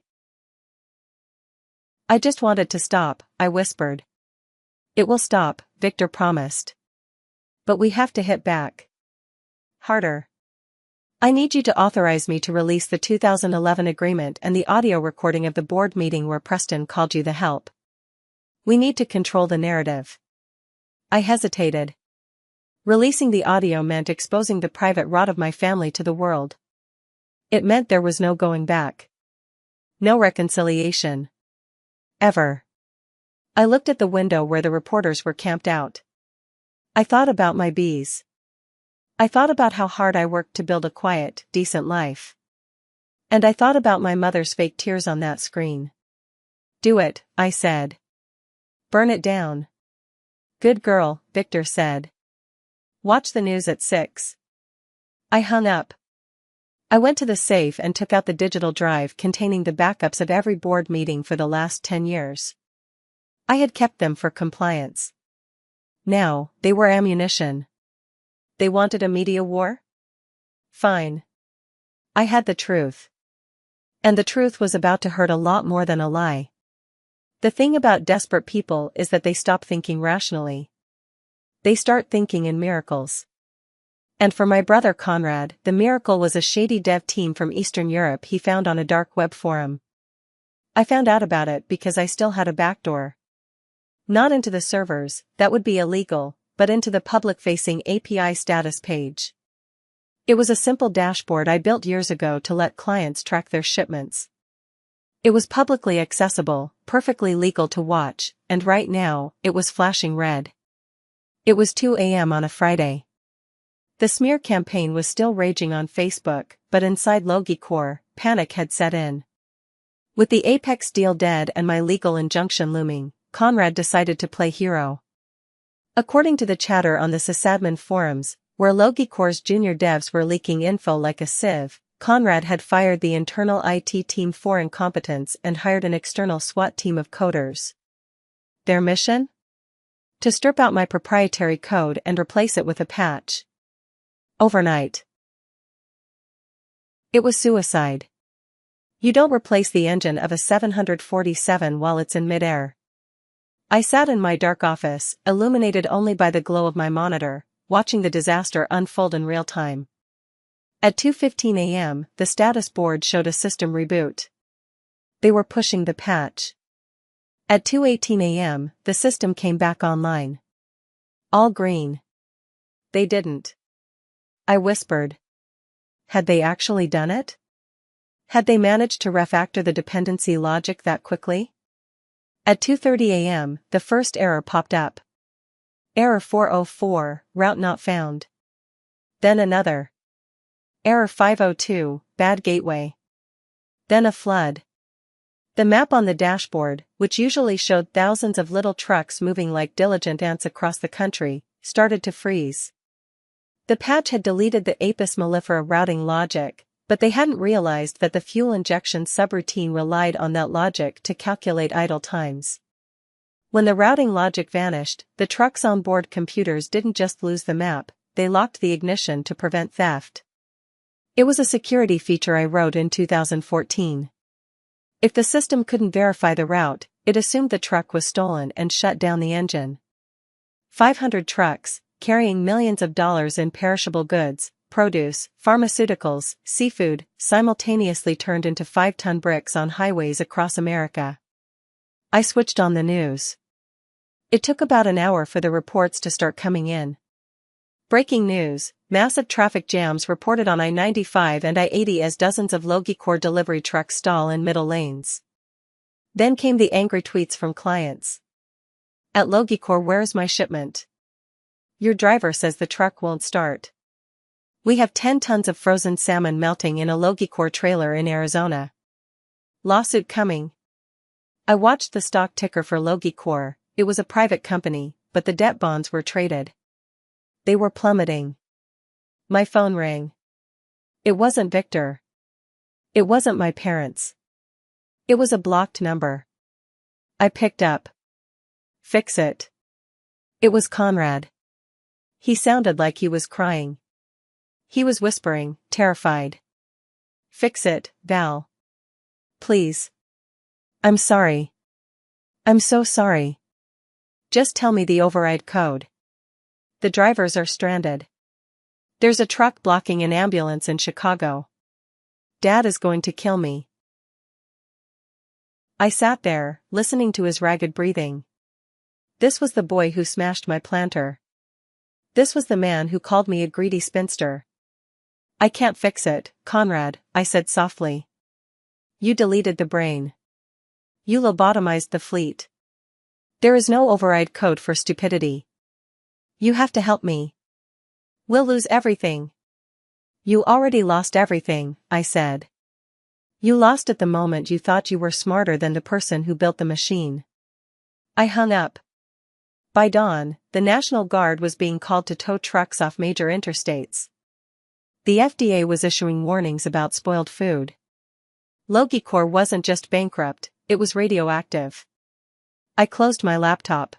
I just want it to stop, I whispered. It will stop, Victor promised. But we have to hit back. Harder. I need you to authorize me to release the 2011 agreement and the audio recording of the board meeting where Preston called you the help. We need to control the narrative. I hesitated. Releasing the audio meant exposing the private rot of my family to the world. It meant there was no going back. No reconciliation. Ever. I looked at the window where the reporters were camped out. I thought about my bees. I thought about how hard I worked to build a quiet, decent life. And I thought about my mother's fake tears on that screen. Do it, I said. Burn it down. Good girl, Victor said. Watch the news at 6. I hung up. I went to the safe and took out the digital drive containing the backups of every board meeting for the last 10 years. I had kept them for compliance. Now, they were ammunition. They wanted a media war? Fine. I had the truth. And the truth was about to hurt a lot more than a lie. The thing about desperate people is that they stop thinking rationally. They start thinking in miracles. And for my brother Conrad, the miracle was a shady dev team from Eastern Europe he found on a dark web forum. I found out about it because I still had a backdoor. Not into the servers, that would be illegal, but into the public-facing API status page. It was a simple dashboard I built years ago to let clients track their shipments. It was publicly accessible, perfectly legal to watch, and right now, it was flashing red. It was 2 a.m. on a Friday. The smear campaign was still raging on Facebook, but inside Logicore, panic had set in. With the Apex deal dead and my legal injunction looming, Conrad decided to play hero. According to the chatter on the sysadmin forums, where Logicore's junior devs were leaking info like a sieve, Conrad had fired the internal IT team for incompetence and hired an external SWAT team of coders. Their mission? To strip out my proprietary code and replace it with a patch. Overnight. It was suicide. You don't replace the engine of a 747 while it's in midair. I sat in my dark office, illuminated only by the glow of my monitor, watching the disaster unfold in real time. At 2:15 a.m., the status board showed a system reboot. They were pushing the patch. At 2:18 a.m., the system came back online. All green. They didn't. I whispered. Had they actually done it? Had they managed to refactor the dependency logic that quickly? At 2:30 a.m., the first error popped up. Error 404, route not found. Then another. Error 502, bad gateway. Then a flood. The map on the dashboard, which usually showed thousands of little trucks moving like diligent ants across the country, started to freeze. The patch had deleted the Apis mellifera routing logic, but they hadn't realized that the fuel injection subroutine relied on that logic to calculate idle times. When the routing logic vanished, the truck's onboard computers didn't just lose the map, they locked the ignition to prevent theft. It was a security feature I wrote in 2014. If the system couldn't verify the route, it assumed the truck was stolen and shut down the engine. 500 trucks, carrying millions of dollars in perishable goods, produce, pharmaceuticals, seafood, simultaneously turned into 5-ton bricks on highways across America. I switched on the news. It took about an hour for the reports to start coming in. Breaking news, massive traffic jams reported on I-95 and I-80 as dozens of Logicore delivery trucks stall in middle lanes. Then came the angry tweets from clients. At Logicore, where's my shipment? Your driver says the truck won't start. We have 10 tons of frozen salmon melting in a Logicore trailer in Arizona. Lawsuit coming. I watched the stock ticker for Logicore. It was a private company, but the debt bonds were traded. They were plummeting. My phone rang. It wasn't Victor. It wasn't my parents. It was a blocked number. I picked up. Fix it. It was Conrad. He sounded like he was crying. He was whispering, terrified. Fix it, Val. Please. I'm sorry. I'm so sorry. Just tell me the override code. The drivers are stranded. There's a truck blocking an ambulance in Chicago. Dad is going to kill me. I sat there, listening to his ragged breathing. This was the boy who smashed my planter. This was the man who called me a greedy spinster. I can't fix it, Conrad, I said softly. You deleted the brain. You lobotomized the fleet. There is no override code for stupidity. You have to help me. We'll lose everything. You already lost everything, I said. You lost it the moment you thought you were smarter than the person who built the machine. I hung up. By dawn, the National Guard was being called to tow trucks off major interstates. The FDA was issuing warnings about spoiled food. Logicor wasn't just bankrupt, it was radioactive. I closed my laptop.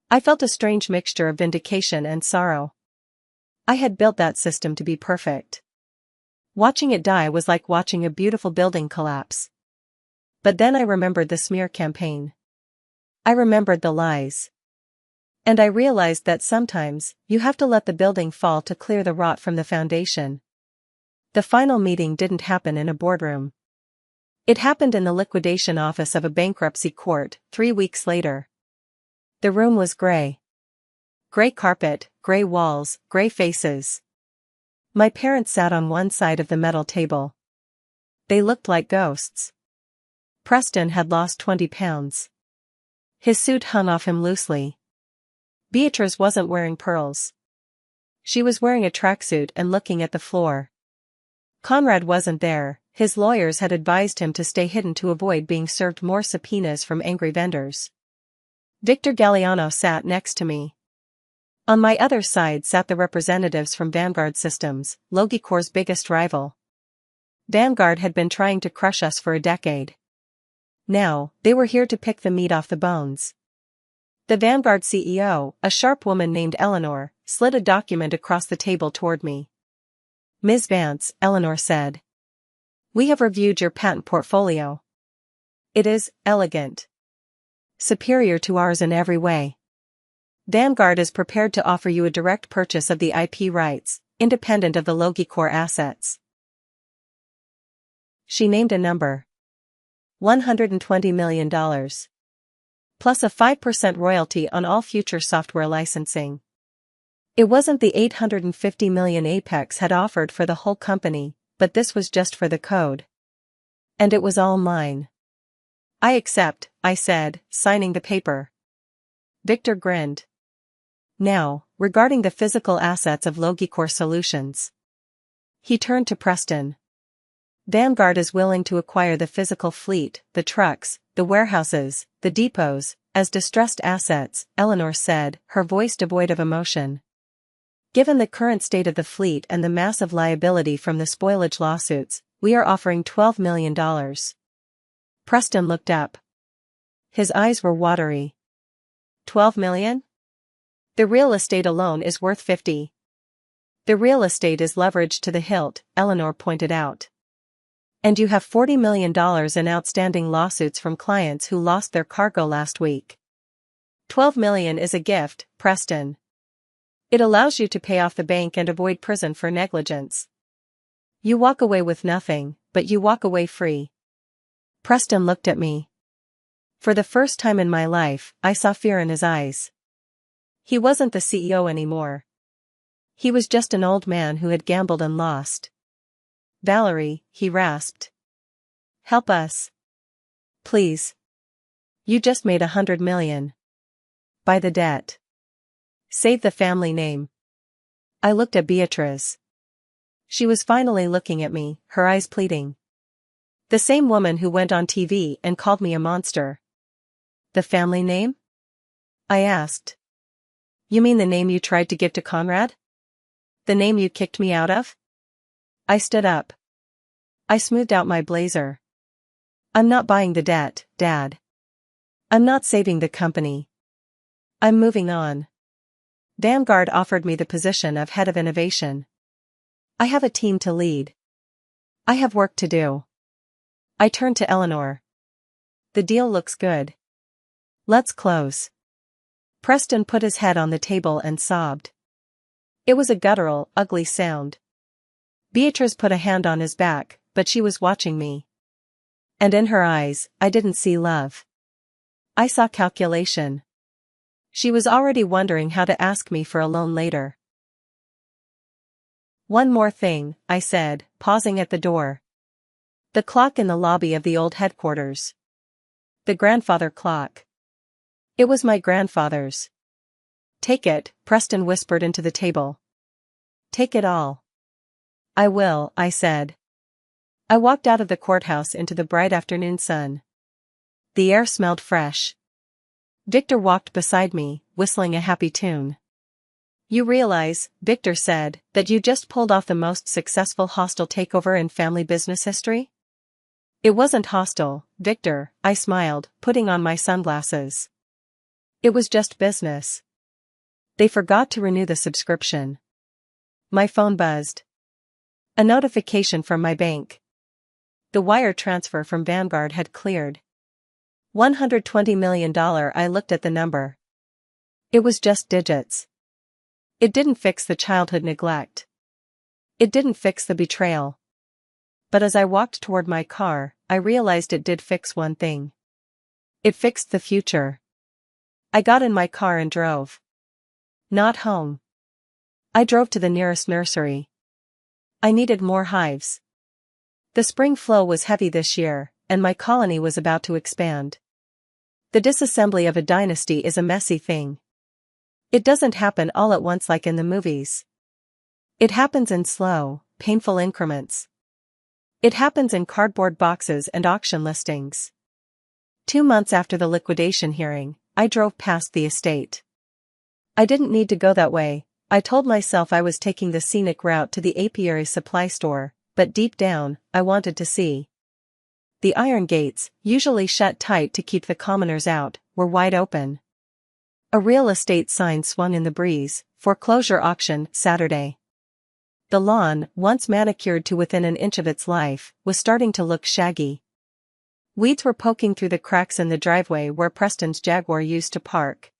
I felt a strange mixture of vindication and sorrow. I had built that system to be perfect. Watching it die was like watching a beautiful building collapse. But then I remembered the smear campaign. I remembered the lies. And I realized that sometimes, you have to let the building fall to clear the rot from the foundation. The final meeting didn't happen in a boardroom. It happened in the liquidation office of a bankruptcy court, 3 weeks later. The room was gray. Gray carpet, gray walls, gray faces. My parents sat on one side of the metal table. They looked like ghosts. Preston had lost 20 pounds. His suit hung off him loosely. Beatrice wasn't wearing pearls. She was wearing a tracksuit and looking at the floor. Conrad wasn't there, his lawyers had advised him to stay hidden to avoid being served more subpoenas from angry vendors. Victor Galliano sat next to me. On my other side sat the representatives from Vanguard Systems, Logicor's biggest rival. Vanguard had been trying to crush us for a decade. Now, they were here to pick the meat off the bones. The Vanguard CEO, a sharp woman named Eleanor, slid a document across the table toward me. Ms. Vance, Eleanor said. We have reviewed your patent portfolio. It is elegant. Superior to ours in every way. Vanguard is prepared to offer you a direct purchase of the IP rights, independent of the Logicor assets. She named a number. $120 million. Plus a 5% royalty on all future software licensing. It wasn't the $850 million Apex had offered for the whole company, but this was just for the code. And it was all mine. I accept, I said, signing the paper. Victor grinned. Now, regarding the physical assets of Logicor Solutions. He turned to Preston. Vanguard is willing to acquire the physical fleet, the trucks, the warehouses, the depots, as distressed assets, Eleanor said, her voice devoid of emotion. Given the current state of the fleet and the massive liability from the spoilage lawsuits, we are offering $12 million. Preston looked up. His eyes were watery. 12 million? The real estate alone is worth 50. The real estate is leveraged to the hilt, Eleanor pointed out. And you have $40 million in outstanding lawsuits from clients who lost their cargo last week. 12 million is a gift, Preston. It allows you to pay off the bank and avoid prison for negligence. You walk away with nothing, but you walk away free. Preston looked at me. For the first time in my life, I saw fear in his eyes. He wasn't the CEO anymore. He was just an old man who had gambled and lost. Valerie, he rasped. Help us. Please. You just made $100 million. Buy the debt. Save the family name. I looked at Beatrice. She was finally looking at me, her eyes pleading. The same woman who went on TV and called me a monster. The family name? I asked. You mean the name you tried to give to Conrad? The name you kicked me out of? I stood up. I smoothed out my blazer. I'm not buying the debt, Dad. I'm not saving the company. I'm moving on. Vanguard offered me the position of head of innovation. I have a team to lead. I have work to do. I turned to Eleanor. The deal looks good. Let's close. Preston put his head on the table and sobbed. It was a guttural, ugly sound. Beatrice put a hand on his back, but she was watching me. And in her eyes, I didn't see love. I saw calculation. She was already wondering how to ask me for a loan later. One more thing, I said, pausing at the door. The clock in the lobby of the old headquarters. The grandfather clock. It was my grandfather's. Take it, Preston whispered into the table. Take it all. I will, I said. I walked out of the courthouse into the bright afternoon sun. The air smelled fresh. Victor walked beside me, whistling a happy tune. You realize, Victor said, that you just pulled off the most successful hostile takeover in family business history? It wasn't hostile, Victor, I smiled, putting on my sunglasses. It was just business. They forgot to renew the subscription. My phone buzzed. A notification from my bank. The wire transfer from Vanguard had cleared. $120 million. I looked at the number. It was just digits. It didn't fix the childhood neglect. It didn't fix the betrayal. But as I walked toward my car, I realized it did fix one thing. It fixed the future. I got in my car and drove. Not home. I drove to the nearest nursery. I needed more hives. The spring flow was heavy this year, and my colony was about to expand. The disassembly of a dynasty is a messy thing. It doesn't happen all at once like in the movies. It happens in slow, painful increments. It happens in cardboard boxes and auction listings. 2 months after the liquidation hearing, I drove past the estate. I didn't need to go that way. I told myself I was taking the scenic route to the apiary supply store, but deep down, I wanted to see. The iron gates, usually shut tight to keep the commoners out, were wide open. A real estate sign swung in the breeze, foreclosure auction, Saturday. The lawn, once manicured to within an inch of its life, was starting to look shaggy. Weeds were poking through the cracks in the driveway where Preston's Jaguar used to park.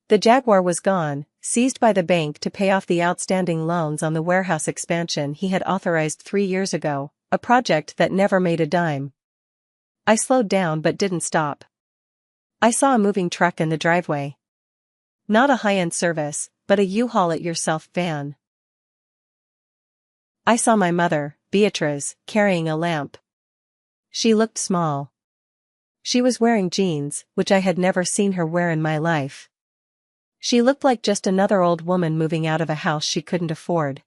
The Jaguar was gone, seized by the bank to pay off the outstanding loans on the warehouse expansion he had authorized 3 years ago, a project that never made a dime. I slowed down but didn't stop. I saw a moving truck in the driveway. Not a high-end service, but a U-Haul-it-yourself van. I saw my mother, Beatrice, carrying a lamp. She looked small. She was wearing jeans, which I had never seen her wear in my life. She looked like just another old woman moving out of a house she couldn't afford.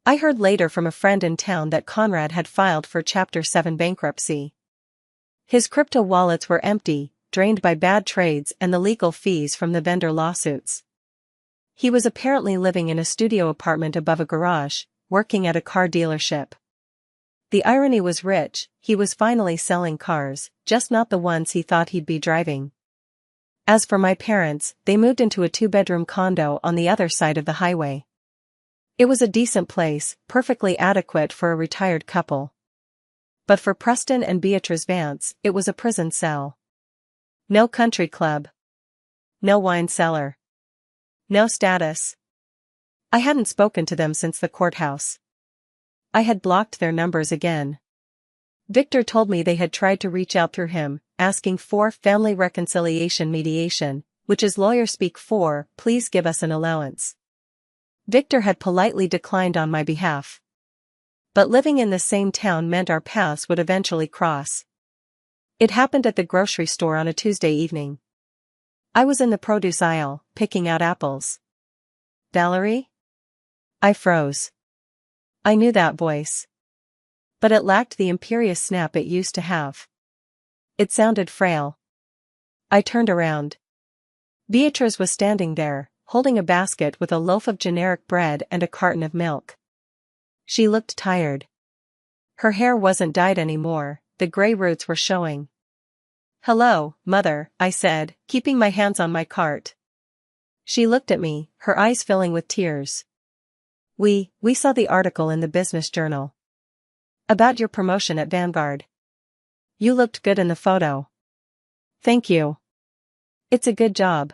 I heard later from a friend in town that Conrad had filed for Chapter 7 bankruptcy. His crypto wallets were empty, drained by bad trades and the legal fees from the vendor lawsuits. He was apparently living in a studio apartment above a garage, working at a car dealership. The irony was rich, he was finally selling cars, just not the ones he thought he'd be driving. As for my parents, they moved into a 2-bedroom condo on the other side of the highway. It was a decent place, perfectly adequate for a retired couple. But for Preston and Beatrice Vance, it was a prison cell. No country club. No wine cellar. No status. I hadn't spoken to them since the courthouse. I had blocked their numbers again. Victor told me they had tried to reach out through him, asking for family reconciliation mediation, which is lawyer speak for, please give us an allowance. Victor had politely declined on my behalf. But living in the same town meant our paths would eventually cross. It happened at the grocery store on a Tuesday evening. I was in the produce aisle, picking out apples. Valerie? I froze. I knew that voice. But it lacked the imperious snap it used to have. It sounded frail. I turned around. Beatrice was standing there, holding a basket with a loaf of generic bread and a carton of milk. She looked tired. Her hair wasn't dyed anymore, the gray roots were showing. Hello, Mother, I said, keeping my hands on my cart. She looked at me, her eyes filling with tears. We saw the article in the business journal. About your promotion at Vanguard. You looked good in the photo. Thank you. It's a good job.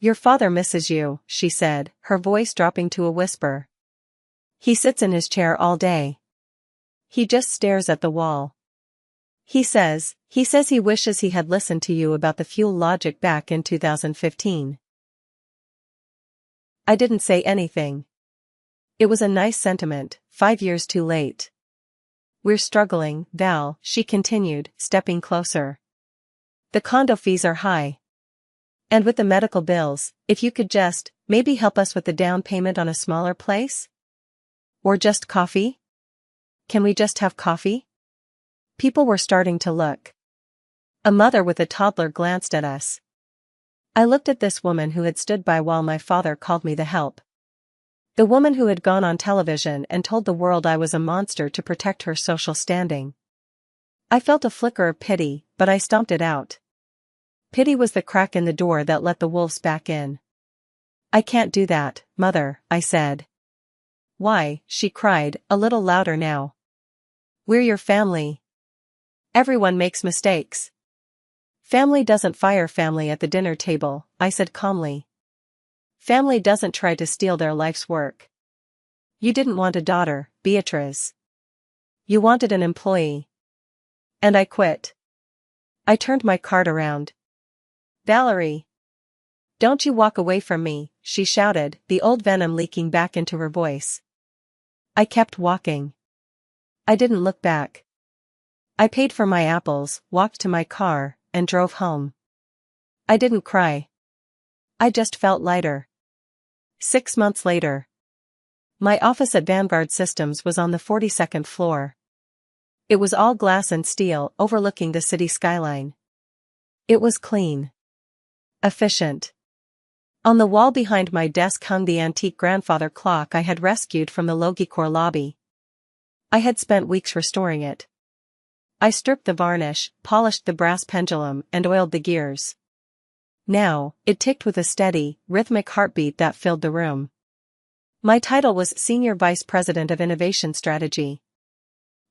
Your father misses you, she said, her voice dropping to a whisper. He sits in his chair all day. He just stares at the wall. He says he wishes he had listened to you about the fuel logic back in 2015. I didn't say anything. It was a nice sentiment, 5 years too late. We're struggling, Val, she continued, stepping closer. The condo fees are high. And with the medical bills, if you could just, maybe help us with the down payment on a smaller place? Or just coffee? Can we just have coffee? People were starting to look. A mother with a toddler glanced at us. I looked at this woman who had stood by while my father called me the help. The woman who had gone on television and told the world I was a monster to protect her social standing. I felt a flicker of pity, but I stomped it out. Pity was the crack in the door that let the wolves back in. I can't do that, Mother, I said. Why, she cried, a little louder now. We're your family. Everyone makes mistakes. Family doesn't fire family at the dinner table, I said calmly. Family doesn't try to steal their life's work. You didn't want a daughter, Beatrice. You wanted an employee. And I quit. I turned my card around. Valerie. Don't you walk away from me, she shouted, the old venom leaking back into her voice. I kept walking. I didn't look back. I paid for my apples, walked to my car, and drove home. I didn't cry. I just felt lighter. 6 months later. My office at Vanguard Systems was on the 42nd floor. It was all glass and steel, overlooking the city skyline. It was clean. Efficient. On the wall behind my desk hung the antique grandfather clock I had rescued from the Logicor lobby. I had spent weeks restoring it. I stripped the varnish, polished the brass pendulum, and oiled the gears. Now, it ticked with a steady, rhythmic heartbeat that filled the room. My title was Senior Vice President of Innovation Strategy.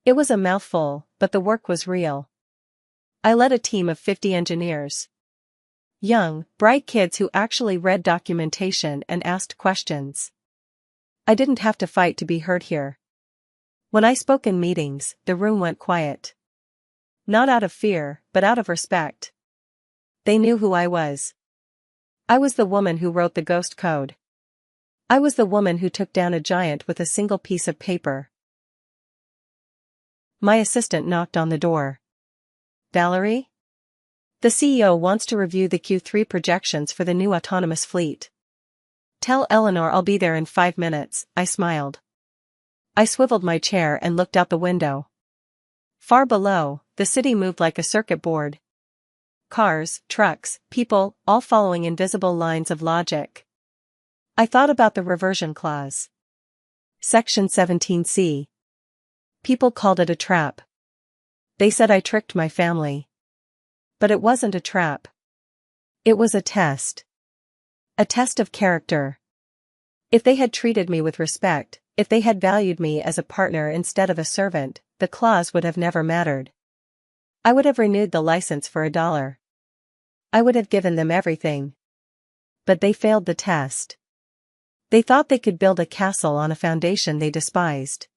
It was a mouthful, but the work was real. I led a team of 50 engineers. Young, bright kids who actually read documentation and asked questions. I didn't have to fight to be heard here. When I spoke in meetings, the room went quiet. Not out of fear, but out of respect. They knew who I was. I was the woman who wrote the ghost code. I was the woman who took down a giant with a single piece of paper. My assistant knocked on the door. Valerie? The CEO wants to review the Q3 projections for the new autonomous fleet. Tell Eleanor I'll be there in 5 minutes, I smiled. I swiveled my chair and looked out the window. Far below, the city moved like a circuit board. Cars, trucks, people, all following invisible lines of logic. I thought about the reversion clause. Section 17C. People called it a trap. They said I tricked my family. But it wasn't a trap. It was a test. A test of character. If they had treated me with respect, if they had valued me as a partner instead of a servant, the clause would have never mattered. I would have renewed the license for $1. I would have given them everything. But they failed the test. They thought they could build a castle on a foundation they despised.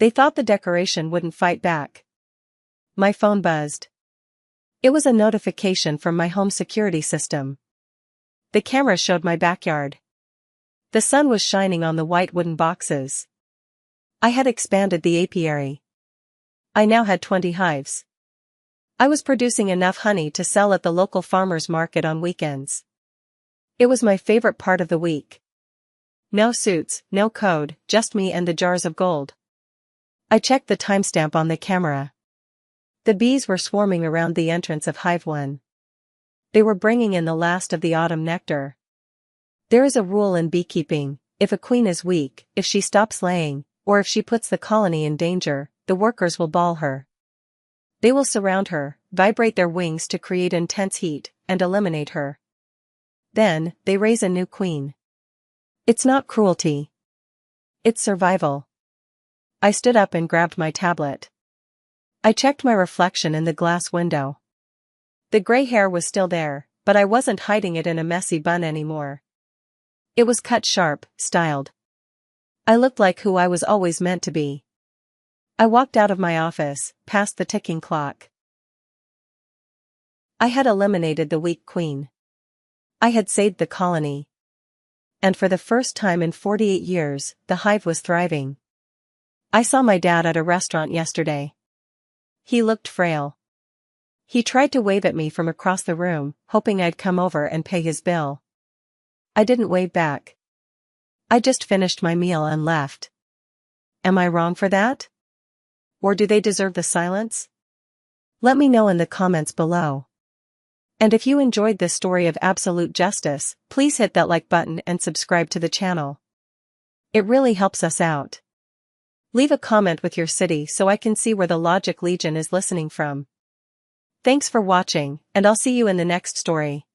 They thought the decoration wouldn't fight back. My phone buzzed. It was a notification from my home security system. The camera showed my backyard. The sun was shining on the white wooden boxes. I had expanded the apiary. I now had 20 hives. I was producing enough honey to sell at the local farmers market on weekends. It was my favorite part of the week. No suits, no code, just me and the jars of gold. I checked the timestamp on the camera. The bees were swarming around the entrance of Hive 1. They were bringing in the last of the autumn nectar. There is a rule in beekeeping: if a queen is weak, if she stops laying, or if she puts the colony in danger, the workers will ball her. They will surround her, vibrate their wings to create intense heat, and eliminate her. Then, they raise a new queen. It's not cruelty. It's survival. I stood up and grabbed my tablet. I checked my reflection in the glass window. The gray hair was still there, but I wasn't hiding it in a messy bun anymore. It was cut sharp, styled. I looked like who I was always meant to be. I walked out of my office, past the ticking clock. I had eliminated the weak queen. I had saved the colony. And for the first time in 48 years, the hive was thriving. I saw my dad at a restaurant yesterday. He looked frail. He tried to wave at me from across the room, hoping I'd come over and pay his bill. I didn't wave back. I just finished my meal and left. Am I wrong for that? Or do they deserve the silence? Let me know in the comments below. And if you enjoyed this story of absolute justice, please hit that like button and subscribe to the channel. It really helps us out. Leave a comment with your city so I can see where the Logic Legion is listening from. Thanks for watching, and I'll see you in the next story.